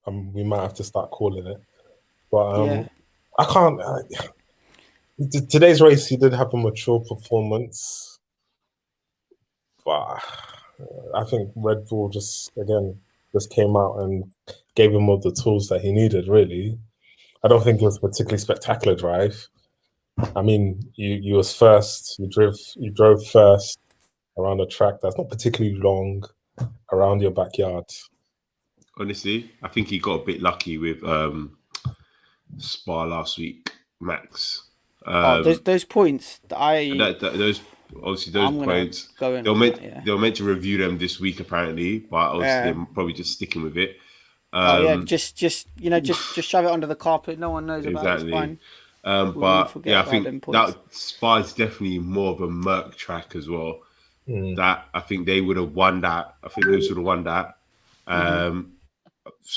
we might have to start calling it. But I can't. Today's race, he did have a mature performance, but I think Red Bull just came out and gave him all the tools that he needed. Really, I don't think it was a particularly spectacular drive. I mean, you was first. You drove first around a track that's not particularly long around your backyard. Honestly, I think he got a bit lucky with Spa last week, Max. Those points that those points. They were meant to review them this week apparently, but obviously they're probably just sticking with it. Just shove it under the carpet. No one knows about it. It's fine. But I think that Spa is definitely more of a Merc track as well. That I think they would have won that. I think those would have won that.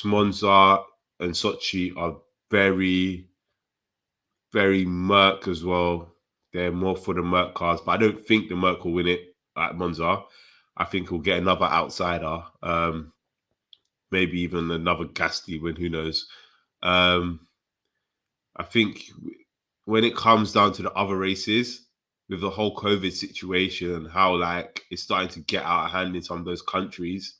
Monza and Sochi are very, very Merc as well. They're more for the Merc cars, but I don't think the Merc will win it at Monza. I think we'll get another outsider, maybe even another Gasly win. Who knows? I think when it comes down to the other races, with the whole COVID situation and how it's starting to get out of hand in some of those countries,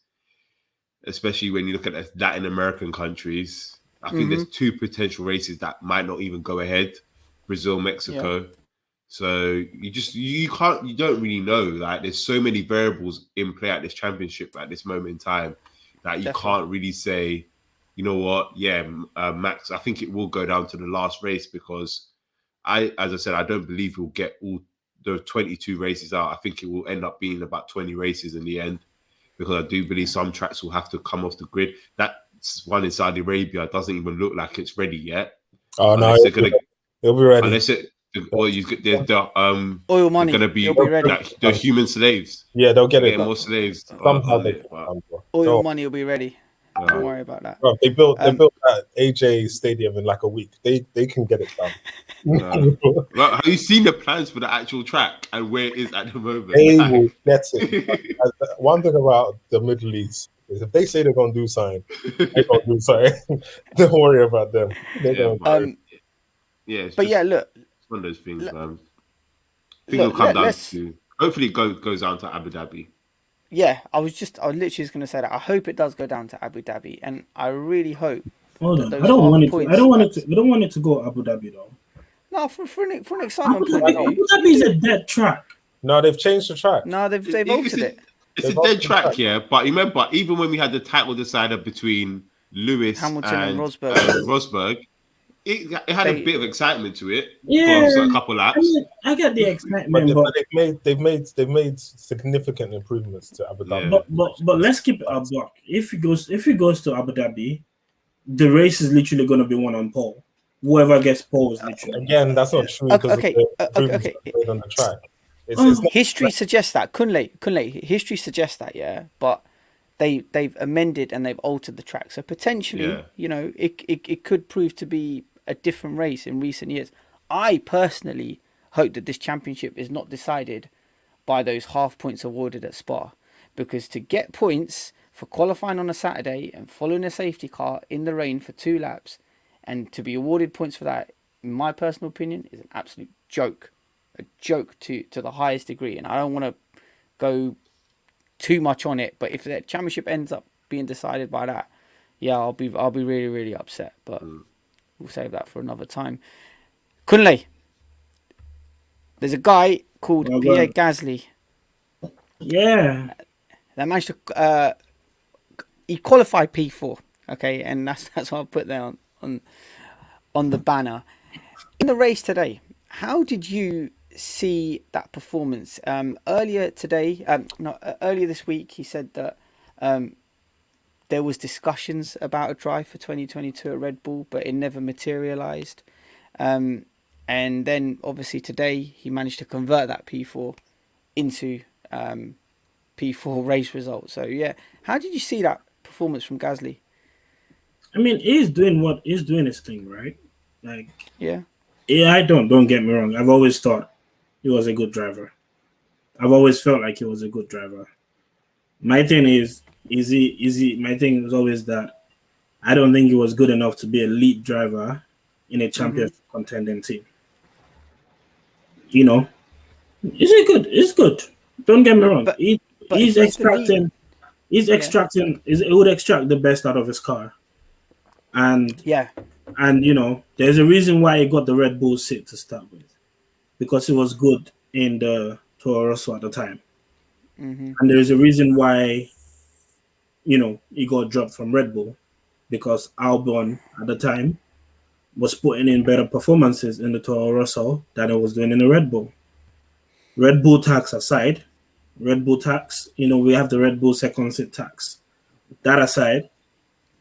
especially when you look at the Latin American countries, I think there's 2 potential races that might not even go ahead: Brazil, Mexico. Yeah. So you don't really know. There's so many variables in play at this championship at this moment in time that you can't really say, you know what? Yeah, Max. I think it will go down to the last race because as I said, I don't believe we'll get all the 22 races out. I think it will end up being about 20 races in the end, because I do believe some tracks will have to come off the grid. That one in Saudi Arabia doesn't even look like it's ready yet. Oh no, it'll be ready. Unless oil money. Going to be ready. The human slaves. Yeah, they'll get more slaves. Oil money will be ready. Don't worry about that. Bro, they built that AJ Stadium in like a week. They can get it done. Have you seen the plans for the actual track and where it is at the moment? They will get it. One thing about the Middle East is if they say they're gonna do something, they're gonna do something. Don't worry about them. Look, it's one of those things. I think it'll come down to. Hopefully, it goes down to Abu Dhabi. Yeah, I was literally just going to say that. I hope it does go down to Abu Dhabi, and I really hope. Hold on, I don't want it to go Abu Dhabi though. No, for an excitement point of view, Abu Dhabi is a dead track. No, they've changed the track. No, they've altered it. It's a dead track, yeah. But remember, even when we had the title decider between Lewis Hamilton and Rosberg, it had a bit of excitement to it. Yeah, for a couple laps. I get the excitement, but they've made significant improvements to Abu Dhabi. Yeah. But let's keep it a block. If it goes to Abu Dhabi, the race is literally going to be one on pole. Whoever gets pole is literally. Again, that's not true. Okay. On the track. History suggests that. Kunle. History suggests that, yeah. But they've amended and they've altered the track. So potentially, it could prove to be a different race in recent years. I personally hope that this championship is not decided by those half points awarded at Spa, because to get points for qualifying on a Saturday and following a safety car in the rain for 2 laps and to be awarded points for that, in my personal opinion, is an absolute joke. A joke to the highest degree. And I don't want to go too much on it, but if the championship ends up being decided by that, I'll be really, really upset. But we'll save that for another time. Kunle, there's a guy called Pierre Gasly. Yeah, that managed to he qualified P4. Okay, and that's what I'll put there on the banner. In the race today, how did you see that performance? Earlier this week, he said that there was discussions about a drive for 2022 at Red Bull, but it never materialized. And then obviously today he managed to convert that P4 into P4 race result. So yeah, how did you see that performance from Gasly? I mean, he's doing his thing, right? Yeah, I don't get me wrong. I've always thought he was a good driver. I've always felt like he was a good driver. My thing is he? My thing is always that I don't think he was good enough to be a lead driver in a championship contending team. You know, is it good? It's good. Don't get me wrong. But He's extracting. He's extracting. It would extract the best out of his car, and you know, there's a reason why he got the Red Bull seat to start with, because he was good in the Toro Rosso at the time, and there's a reason why, you know, he got dropped from Red Bull, because Albon at the time was putting in better performances in the Toro Rosso than he was doing in the Red Bull. Red Bull tax aside, you know, we have the Red Bull second seat tax. That aside,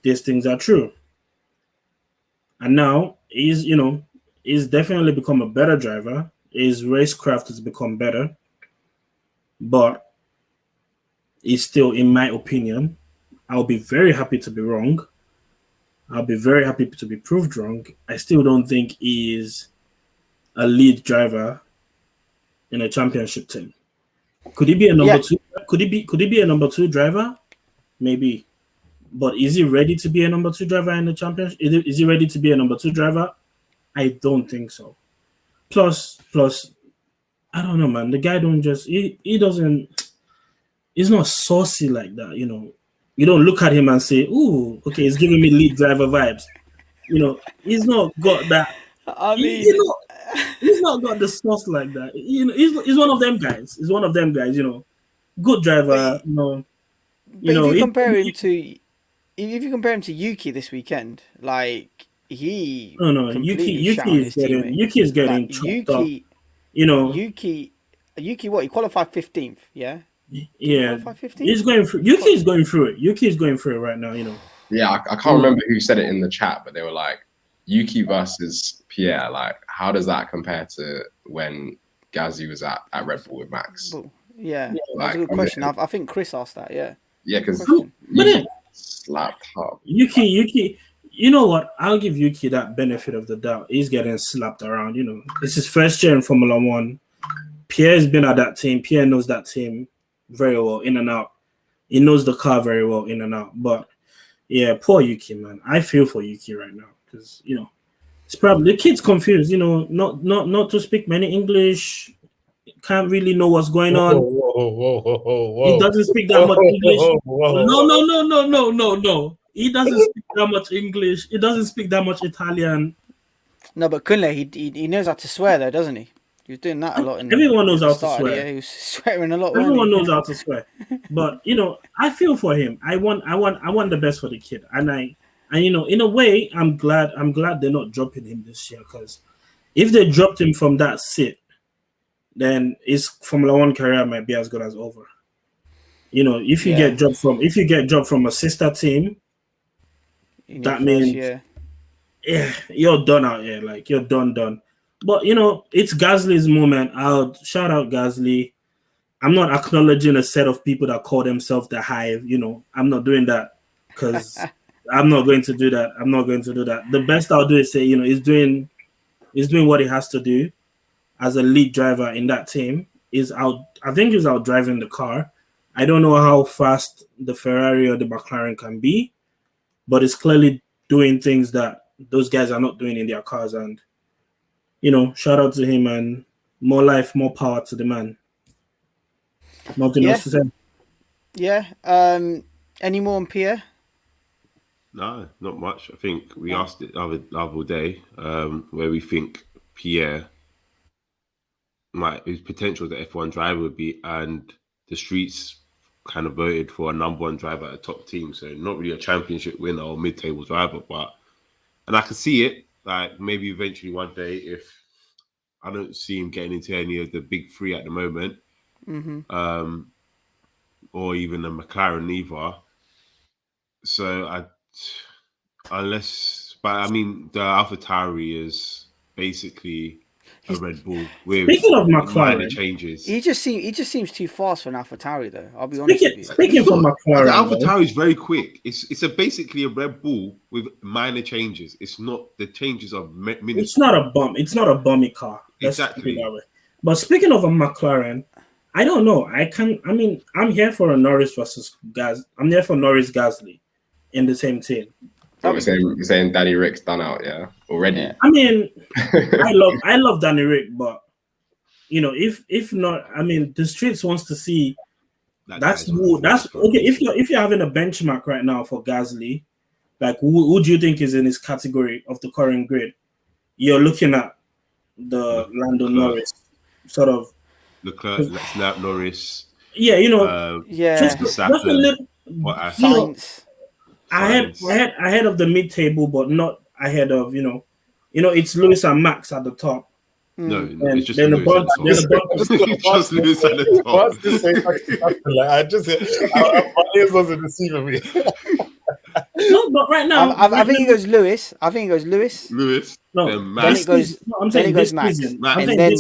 these things are true. And now he's definitely become a better driver. His racecraft has become better. But he's still, in my opinion, I'll be very happy to be wrong. I'll be very happy to be proved wrong. I still don't think he's a lead driver in a championship team. Could he be a number two? Could he be a number two driver? Maybe. But is he ready to be a number two driver in the championship? Is he ready to be a number two driver? I don't think so. Plus, I don't know, man. The guy don't just he doesn't. He's not saucy like that, you know. You don't look at him and say, "Ooh, okay, he's giving me lead driver vibes." You know, he's not got that. I mean, he's not got the sauce like that. You know, he's one of them guys. He's one of them guys. You know, good driver. If you compare him to Yuki this weekend, like he Yuki is getting chopped up. You know, Yuki, what, he qualified 15th, yeah. Yeah, he's going through. Yuki is going through it. Yuki is going through it right now. You know. Yeah, I can't remember who said it in the chat, but they were like, Yuki versus Pierre. Like, how does that compare to when Gasly was at Red Bull with Max? Yeah, that's a good question. I think Chris asked that. Yeah. Yeah, because slapped up. Yuki. You know what? I'll give Yuki that benefit of the doubt. He's getting slapped around. You know, it's his first year in Formula One. Pierre's been at that team. Pierre knows that team very well, in and out. He knows the car very well, in and out. But yeah, poor Yuki, man. I feel for Yuki right now because, you know, it's probably the kid's confused. You know, not to speak many English, can't really know what's going on. Whoa. He doesn't speak that much English. No. He doesn't speak that much English. He doesn't speak that much Italian. No, but Kunle, he knows how to swear though, doesn't he? He was doing that a lot. Everyone knows how to swear. Yeah, he was swearing a lot. Everyone knows how to swear. But you know, I feel for him. I want the best for the kid. And you know, in a way, I'm glad they're not dropping him this year, because if they dropped him from that seat, then his Formula One career might be as good as over. You know, if you get dropped from a sister team, that means you're done out here. Like, you're done. But you know, it's Gasly's moment. I'll shout out Gasly. I'm not acknowledging a set of people that call themselves the Hive. You know, I'm not doing that because I'm not going to do that. The best I'll do is say, you know, he's doing what he has to do as a lead driver in that team. I think he's out driving the car. I don't know how fast the Ferrari or the McLaren can be, but it's clearly doing things that those guys are not doing in their cars. And you know, shout out to him, and more life, more power to the man. Nothing else to say. Yeah. Any more on Pierre? No, not much. I think we asked it the other day, where we think Pierre his potential as an F1 driver would be, and the streets kind of voted for a number one driver at a top team. So not really a championship winner or mid-table driver, and I can see it. Like, maybe eventually one day, if I don't see him getting into any of the big three at the moment, or even a McLaren either. So but I mean, the AlphaTauri is basically a Red Bull with Speaking of minor McLaren, changes. He just seems too fast for an AlphaTauri, though. I'll be honest with you. Speaking from McLaren, the AlphaTauri is very quick. It's basically a Red Bull with minor changes. It's not the changes of minutes. It's not a bum. It's not a bummy car. Exactly. But speaking of a McLaren, I don't know. I'm here for a Norris versus Gas. I'm there for Norris Gasly in the same team. So you're saying Danny Rick's done out, yeah, already. Yeah. I mean, I love Danny Rick, but if not, I mean, the streets wants to see. That's okay. If you're having a benchmark right now for Gasly, like who do you think is in his category of the current grid? You're looking at the Lando Norris sort of Leclerc, Norris. Yeah, just a little. Science. Ahead of the mid-table, but not ahead of it's Lewis and Max at the top. No, it's just Lewis at the top. Just Lewis at the top. What's this saying? My ears wasn't deceiving me. No, but right now, I think he goes Lewis. Lewis. No, then it goes. I'm then it goes Max. Season, and then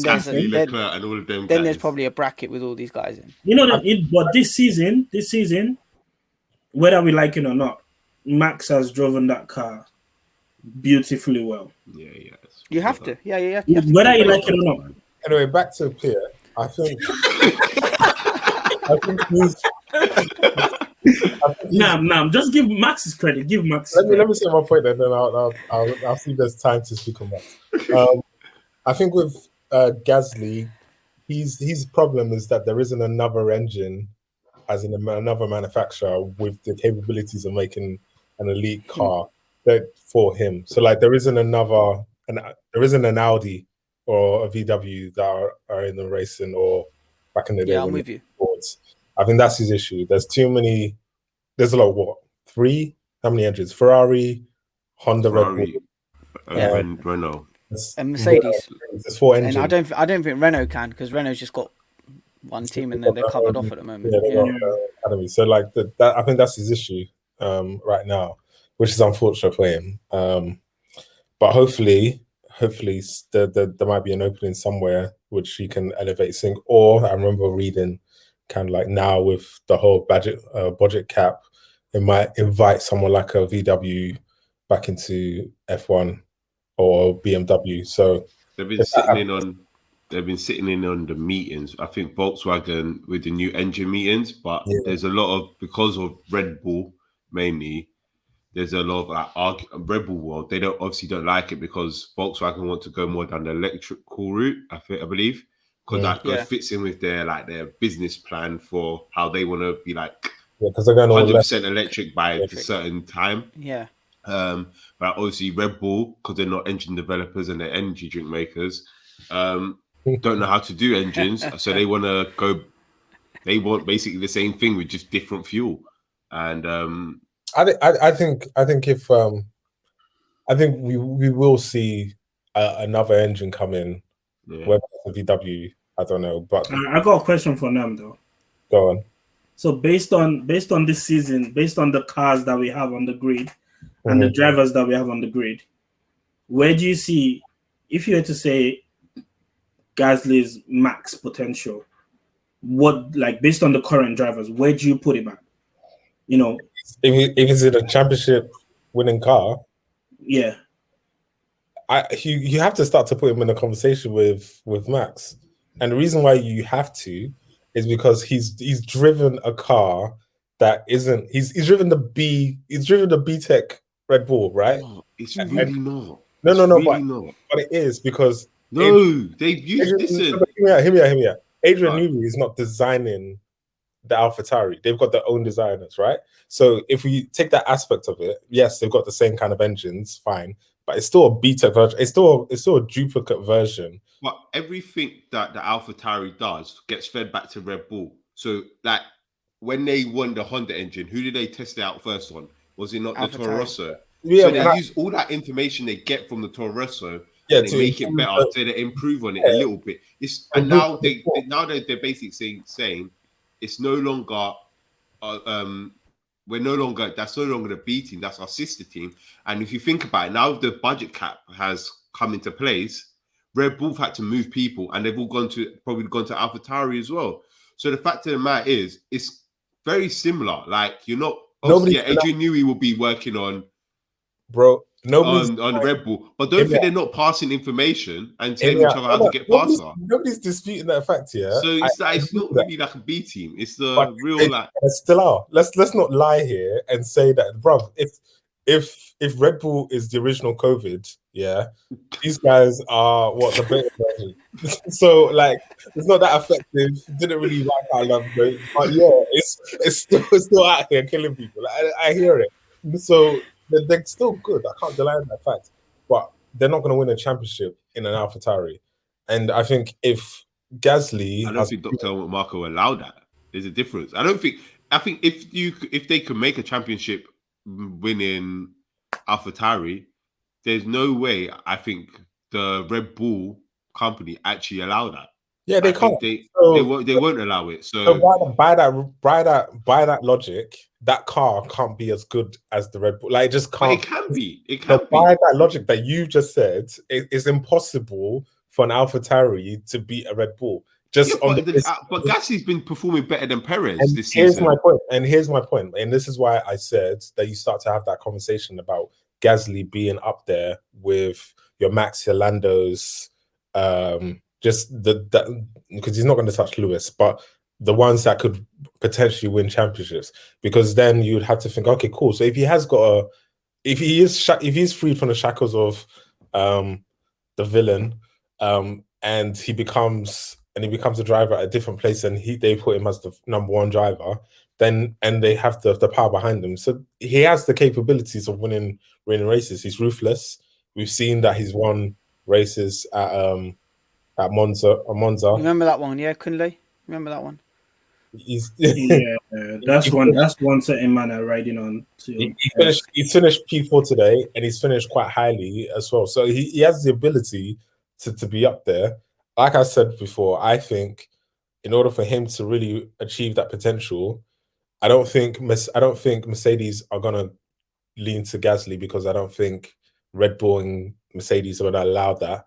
Leclerc and all of them. Then there's probably a bracket with all these guys in. But this season, whether we like it or not, Max has driven that car beautifully well. Yeah. You have to. Yeah. Whether you like it or not. Anyway, back to Pierre. I think just give Max his credit. Give Max. Let me say my point, and then I'll see if there's time to speak on that. I think with Gasly, his problem is that there isn't another engine, as in another manufacturer with the capabilities of making an elite car that for him. So like there isn't an Audi or a VW that are in the racing or back in the day. Yeah, I'm with you. Boards. I think that's his issue. There's too many. There's a lot. What 3? How many engines? Ferrari, Honda, Red Bull, and Renault, and Mercedes. There's 4 engines. And I don't think Renault can, because Renault's just got one team and they're covered off at the moment. Academy. So like I think that's his issue right now, which is unfortunate for him. But hopefully there might be an opening somewhere which he can elevate sync. Or I remember reading kind of like now with the whole budget cap, it might invite someone like a VW back into F1 or BMW. So they've been sitting in on the meetings. I think Volkswagen with the new engine meetings, but there's a lot of, because of Red Bull mainly, there's a lot of Red Bull world. They obviously don't like it because Volkswagen want to go more down the electrical route. I believe, because that fits in with their business plan for how they want to be like 100% electric by a certain time. Yeah. But obviously Red Bull, because they're not engine developers and they're energy drink makers, don't know how to do engines, so they want to go. They want basically the same thing with just different fuel, and I think we will see another engine come in, whether it's a VW, I don't know. But I got a question for Nam though. Go on. So based on this season, based on the cars that we have on the grid and the drivers that we have on the grid, where do you see, if you had to say Gasly's max potential, what, like, based on the current drivers, where do you put him at? If he's in a championship winning car, you have to start to put him in a conversation with Max. And the reason why you have to is because he's driven a car that isn't. He's driven the B Tech Red Bull, right? No, it's really not. No, really but it is because they've used this. Hear me out. Adrian Newey is not designing the AlphaTauri. They've got their own designers, right? So if we take that aspect of it, yes, they've got the same kind of engines, fine, but it's still a beta version. It's still a duplicate version. But everything that the AlphaTauri does gets fed back to Red Bull. So like when they won the Honda engine, who did they test it out first on? Was it not the Toro Rosso? Yeah, so they use all that information they get from the Toro Rosso and they make it better, so they improve on it a little bit. Now they're basically saying it's no longer that's no longer the B team, that's our sister team. And if you think about it, now the budget cap has come into place, Red Bull had to move people, and they've all probably gone to AlphaTauri as well. So the fact of the matter is, it's very similar. Like you're not. Adrian Newey will be working on, bro. On the Red Bull, but don't think they're not passing information and telling each other how to get faster. Nobody's disputing that fact, yeah. So it's not really like a B team. It's the real They still are. Let's not lie here and say that, bro. If Red Bull is the original COVID, yeah, these guys are the beta version. So like, it's not that effective. Didn't really like our love, but yeah, it's still out here killing people. I hear it. So they're still good. I can't deny that fact. But they're not going to win a championship in an AlphaTauri. And I think if Gasly, I don't think Dr. Helmut Marko allowed that. There's a difference. I think if they could make a championship winning AlphaTauri, there's no way I think the Red Bull company actually allow that. Yeah, they can't. They won't allow it. So by that logic, that car can't be as good as the Red Bull. Like, it just can't. But it can be. It can be. By that logic that you just said, it's impossible for an AlphaTauri to beat a Red Bull. But Gasly's been performing better than Perez this season. Here's my point. And this is why I said that you start to have that conversation about Gasly being up there with your Max, your Landos, just because he's not going to touch Lewis, but the ones that could potentially win championships. Because then you'd have to think, okay, cool. So if he's freed from the shackles of the villain, and he becomes a driver at a different place, and they put him as the number one driver, and they have the power behind him. So he has the capabilities of winning races. He's ruthless. We've seen that he's won races at Monza. Remember that one, yeah, Kunle? Remember that one? That's one certain man are riding on to. He finished P4 today, and he's finished quite highly as well. So he has the ability to be up there. Like I said before, I think in order for him to really achieve that potential, I don't think Mercedes are gonna lean to Gasly, because I don't think Red Bull and Mercedes are gonna allow that.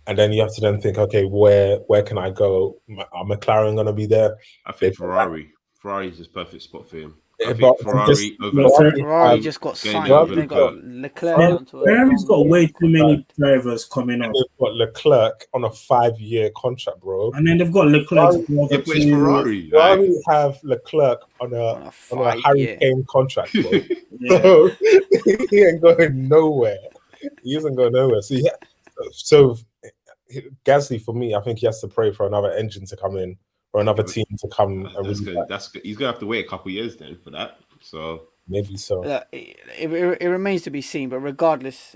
And then you have to then think, okay, where can I go? Are McLaren gonna be there? I think Ferrari is the perfect spot for him. I think Ferrari just got signed. They got Leclerc. Ferrari's got way too many drivers coming up. They've got Leclerc on a 5-year contract, bro. And then they've got Leclerc. Ferrari have Leclerc on a Harry Kane contract, bro. Yeah. So he ain't going nowhere. He isn't going nowhere. So Gasly, for me, I think he has to pray for another engine to come in, or another team to come. That's good. He's gonna have to wait a couple of years then for that. So maybe so. It remains to be seen. But regardless,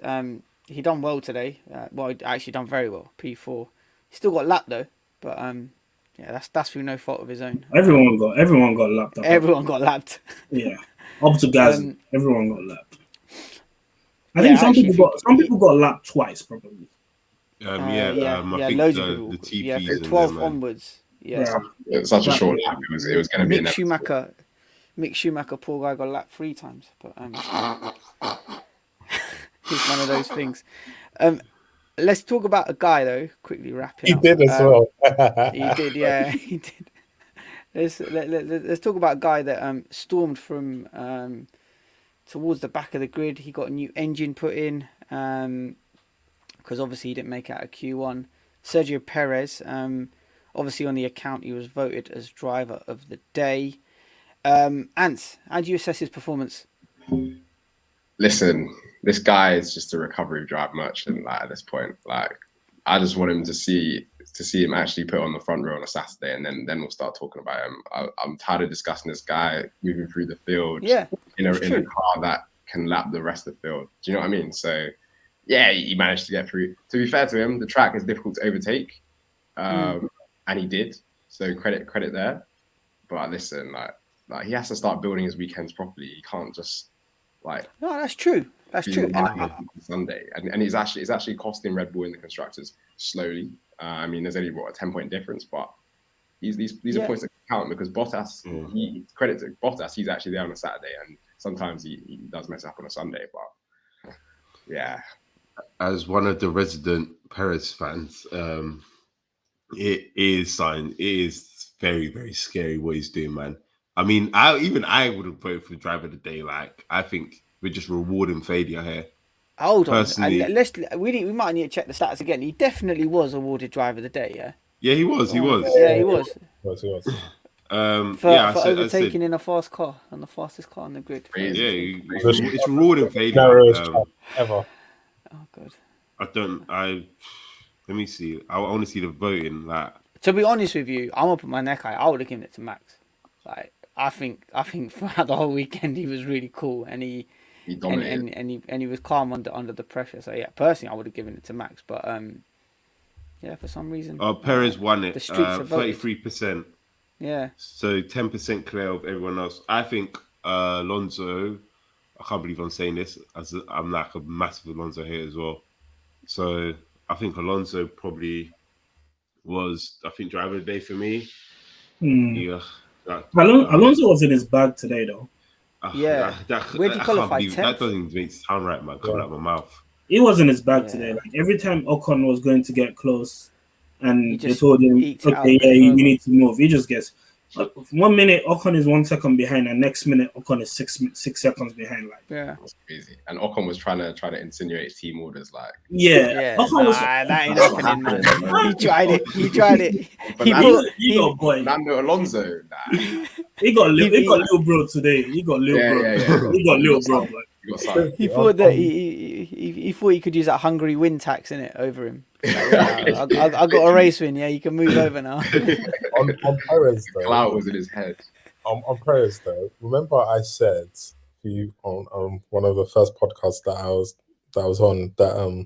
he done well today. He actually done very well. P4. He still got lapped though. But that's through no fault of his own. Everyone got lapped. Everyone got lapped. Yeah, up to Gasly. Everyone got lapped. I think some people got lapped twice probably. I think loads of people. The TPs from 12 onwards. Yeah. It's such a short lap. It was going to be Mick Schumacher, poor guy, got lapped 3 times. But it's one of those things. Let's talk about a guy though. Quickly wrapping up. He did as well. He did, yeah, he did. Let's talk about a guy that stormed from towards the back of the grid. He got a new engine put in. Because obviously he didn't make it out of Q1. Sergio Perez, obviously on the account he was voted as driver of the day. Antz, how do you assess his performance? Listen, this guy is just a recovery drive merchant. Like at this point, like I just want him to see him actually put on the front row on a Saturday, and then we'll start talking about him. I'm tired of discussing this guy moving through the field in a car that can lap the rest of the field. Do you know what I mean? So. Yeah, he managed to get through. To be fair to him, the track is difficult to overtake, and he did. So credit there. But listen, like he has to start building his weekends properly. He can't just no, that's true. That's true. Sunday, and it's actually costing Red Bull in the constructors slowly. I mean, there's only a 10-point difference, but these are points that count because Bottas. Credit to Bottas, he's actually there on a Saturday, and sometimes he does mess up on a Sunday, but yeah. as one of the resident Perez fans, it is very, very scary what he's doing, man. I mean, I wouldn't vote for driver of the day. Like, I think we're just rewarding failure here. Hold on, Personally, we might need to check the stats again. He definitely was awarded driver of the day, yeah. Yeah, he was. Yeah, he was. For overtaking in a fast car and the fastest car on the grid. Yeah, it's rewarding failure. Ever. Oh god. Let me see. I want to see the voting. Like, to be honest with you, I'm gonna put my neck out. I would have given it to Max. Like, I think throughout the whole weekend he was really cool and he dominated and he was calm under the pressure. So yeah, personally I would have given it to Max, but yeah, for some reason. Perez won it. The streets are 33%. Yeah. So 10% clear of everyone else. I think Alonso. I can't believe I'm saying this, as I'm like a massive Alonso here as well. So I think Alonso probably was, driver of the day for me. Yeah. Alonso was in his bag today, though. Yeah. Where did he qualify? That doesn't even make sound right, man. Coming out of my mouth. He was in his bag today. Like every time Ocon was going to get close, and they told him, "Okay, yeah, you need to move." He just gets 1 minute Ocon is 1 second behind, and next minute Ocon is 6 seconds behind. Like, yeah, that's crazy. And Ocon was trying to insinuate team orders. Like, Ocon was that ain't happening, man. He tried it. He got boy. Nando Alonso. Nah. He got little bro today. He got little bro. Yeah. He got little bro. Like, he thought that he thought he could use that Hungary win tax in it over him. Like, I got a race win. Yeah, you can move over now. on Perez though, clout was in his head. On Perez though, remember I said to you on one of the first podcasts that I was on that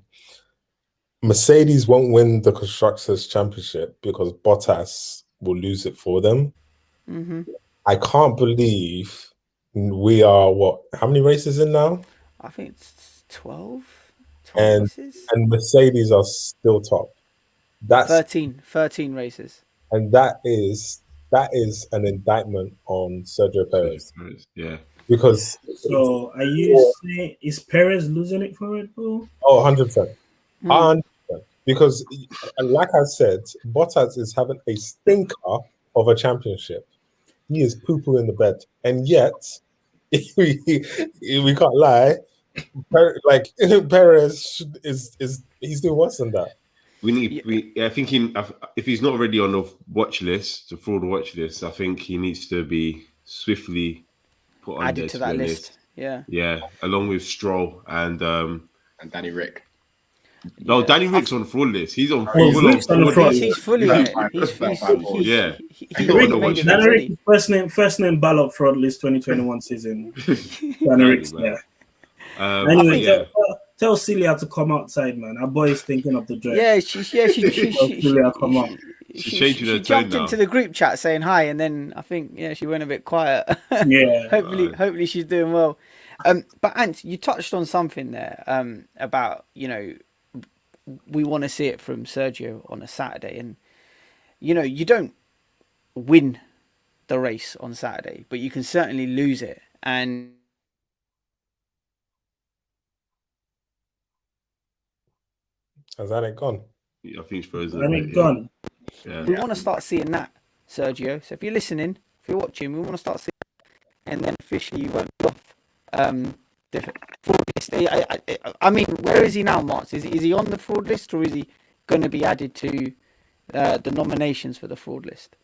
Mercedes won't win the Constructors' Championship because Bottas will lose it for them. Mm-hmm. I can't believe we are how many races in now? I think it's 12 races. And Mercedes are still top. That's 13 races. And that is an indictment on Sergio Perez. Yeah. Because so are you saying is Perez losing it for Red Bull? Oh, 100%. 100%. Because like I said, Bottas is having a stinker of a championship. He is poo-poo in the bed. And yet, we can't lie, Perez he's doing worse than that. I think if he's not already on the watch list, the fraud watch list, I think he needs to be swiftly put on added to that list. Yeah, along with Stroll and Danny Rick. No, Danny Rick's on the fraud list. He's on fraud list. He's fully on it. Danny Rick, first name ballot fraud list 2021 season. Danny Rick's there. Anyway, tell Celia to come outside, man. Our boy is thinking of the joint. Yeah, she come up. She jumped into the group chat saying hi, and then I think she went a bit quiet. Yeah. hopefully she's doing well. But Antz, you touched on something there about we want to see it from Sergio on a Saturday, and you don't win the race on Saturday, but you can certainly lose it. And has Anik gone? I think it's frozen. Anik gone. Yeah. We want to start seeing that, Sergio. So if you're listening, if you're watching, we want to start seeing that, and then officially you won't be off the fraud list. I mean, where is he now, Marks? Is he on the fraud list, or is he going to be added to the nominations for the fraud list?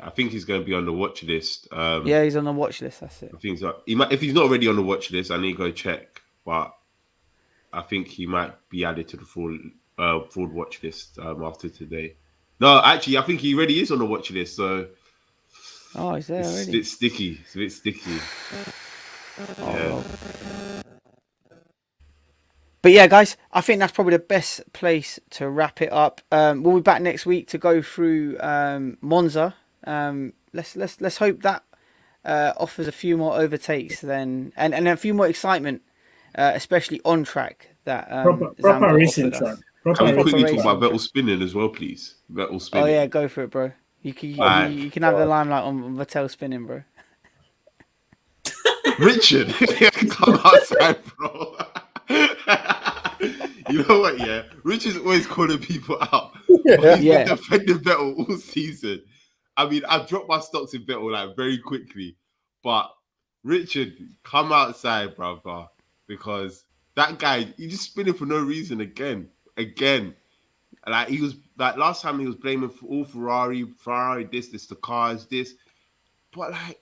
I think he's going to be on the watch list. Yeah, he's on the watch list. That's it. I think so. If he's not already on the watch list, I need to go check. But I think he might be added to the fraud watch list after today. No, actually, I think he already is on the watch list. So, he's there already. It's a bit sticky. Yeah. But yeah, guys, I think that's probably the best place to wrap it up. We'll be back next week to go through Monza. Let's hope that offers a few more overtakes and a few more excitement, especially on track. That proper racing track. Can we quickly talk about Vettel spinning as well, please? Vettel spinning. Oh yeah, go for it, bro. You can have the limelight on Vettel spinning, bro. Richard, come outside, bro. You know what? Yeah, Rich is always calling people out. But he's been defending Vettel all season. I mean, I've dropped my stocks in Vettel like very quickly, but Richard, come outside, brother, because that guy, he's just spinning for no reason again. Like he was like last time he was blaming for all Ferrari this, the cars, this. But like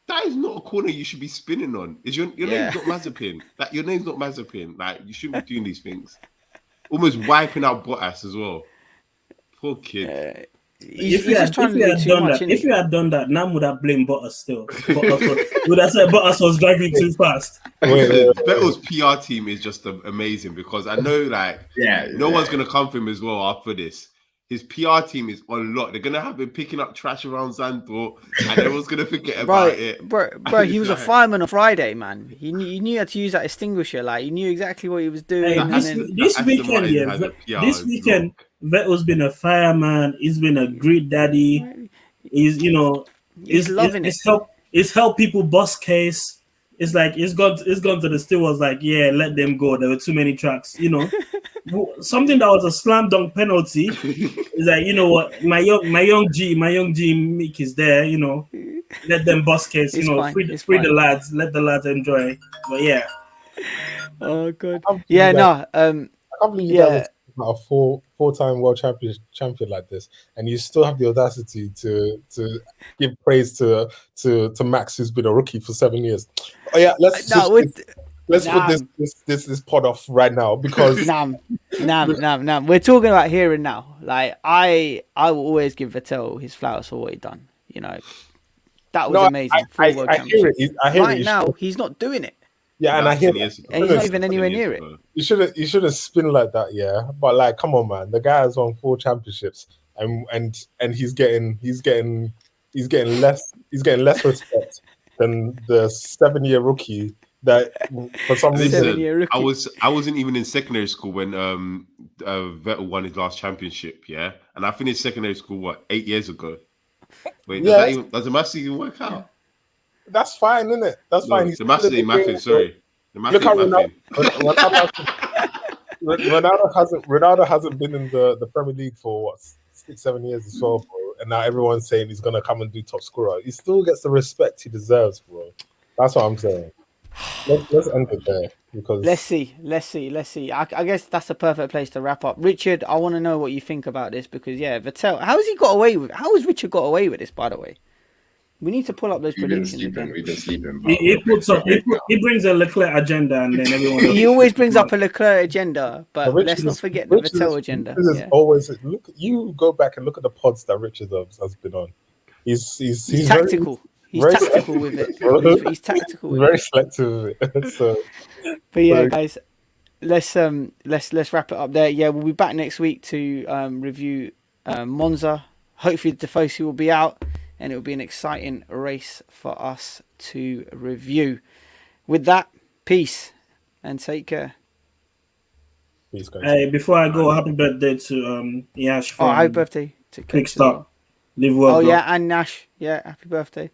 that is not a corner you should be spinning on. Is your name's not Mazepin? Like your name's not Mazepin. Like you shouldn't be doing these things. Almost wiping out Bottas as well. Poor kid. If you had done that, Nam would have blamed Bottas still. Would have said Bottas was driving too fast. Vettel's PR team is just amazing because I know no one's gonna come for him as well after this. His PR team is on lock. They're gonna have him picking up trash around Zandvoort, and everyone's gonna forget about it. Bro, he was a fireman on Friday, man. He knew how to use that extinguisher. Like he knew exactly what he was doing. This weekend, Vettel's been a fireman. He's been a great daddy. He's loving it. It's helped people bust case. It's like it's gone to the stewards. Like let them go. There were too many tracks. Something that was a slam dunk penalty is like, you know what, my young G Mick is there, let them bust case, free the lads, let the lads enjoy. But yeah. Oh god. Yeah, no. I can't believe you guys are a four-time world champion like this, and you still have the audacity to give praise to Max, who's been a rookie for 7 years. Oh yeah, let's put this pod off right now because Nam. We're talking about here and now. Like I will always give Vettel his flowers for what he done. That was amazing. I hear it. Right now, he's not doing it. Yeah, and I hear it. And he's not even anywhere near it. You shouldn't spin like that, yeah. But like, come on, man. The guy has won 4 championships, and he's getting less respect than the 7-year rookie. That for some reason I wasn't even in secondary school when Vettel won his last championship, yeah, and I finished secondary school 8 years ago. Wait, does the maths even work out? That's fine, isn't it? That's fine. The maths ain't mathing. Sorry, the maths look ain't how mathing. Ronaldo hasn't been in the Premier League for 6-7 years as well, bro. And now everyone's saying he's gonna come and do top scorer. He still gets the respect he deserves, bro. That's what I'm saying. Let's end it there because let's see. I guess that's a perfect place to wrap up. Richard, I want to know what you think about this because Vettel, how has Richard got away with this, by the way? We need to pull up those predictions again. We've been sleeping. He brings a Leclerc agenda and then everyone he always brings up a Leclerc agenda, but let's not forget the Vettel agenda. Always look. You go back and look at the pods that Richard has been on. He's tactical. He's tactical with it. He's tactical with very selective with it. So, but yeah, guys, let's wrap it up there. Yeah, we'll be back next week to review Monza. Hopefully, the Tifosi will be out, and it will be an exciting race for us to review. With that, peace and take care. Peace, guys. Hey, before I go, happy birthday to Yash. Happy birthday to Pitstop. Live well. Oh yeah, and Nash. Yeah, happy birthday.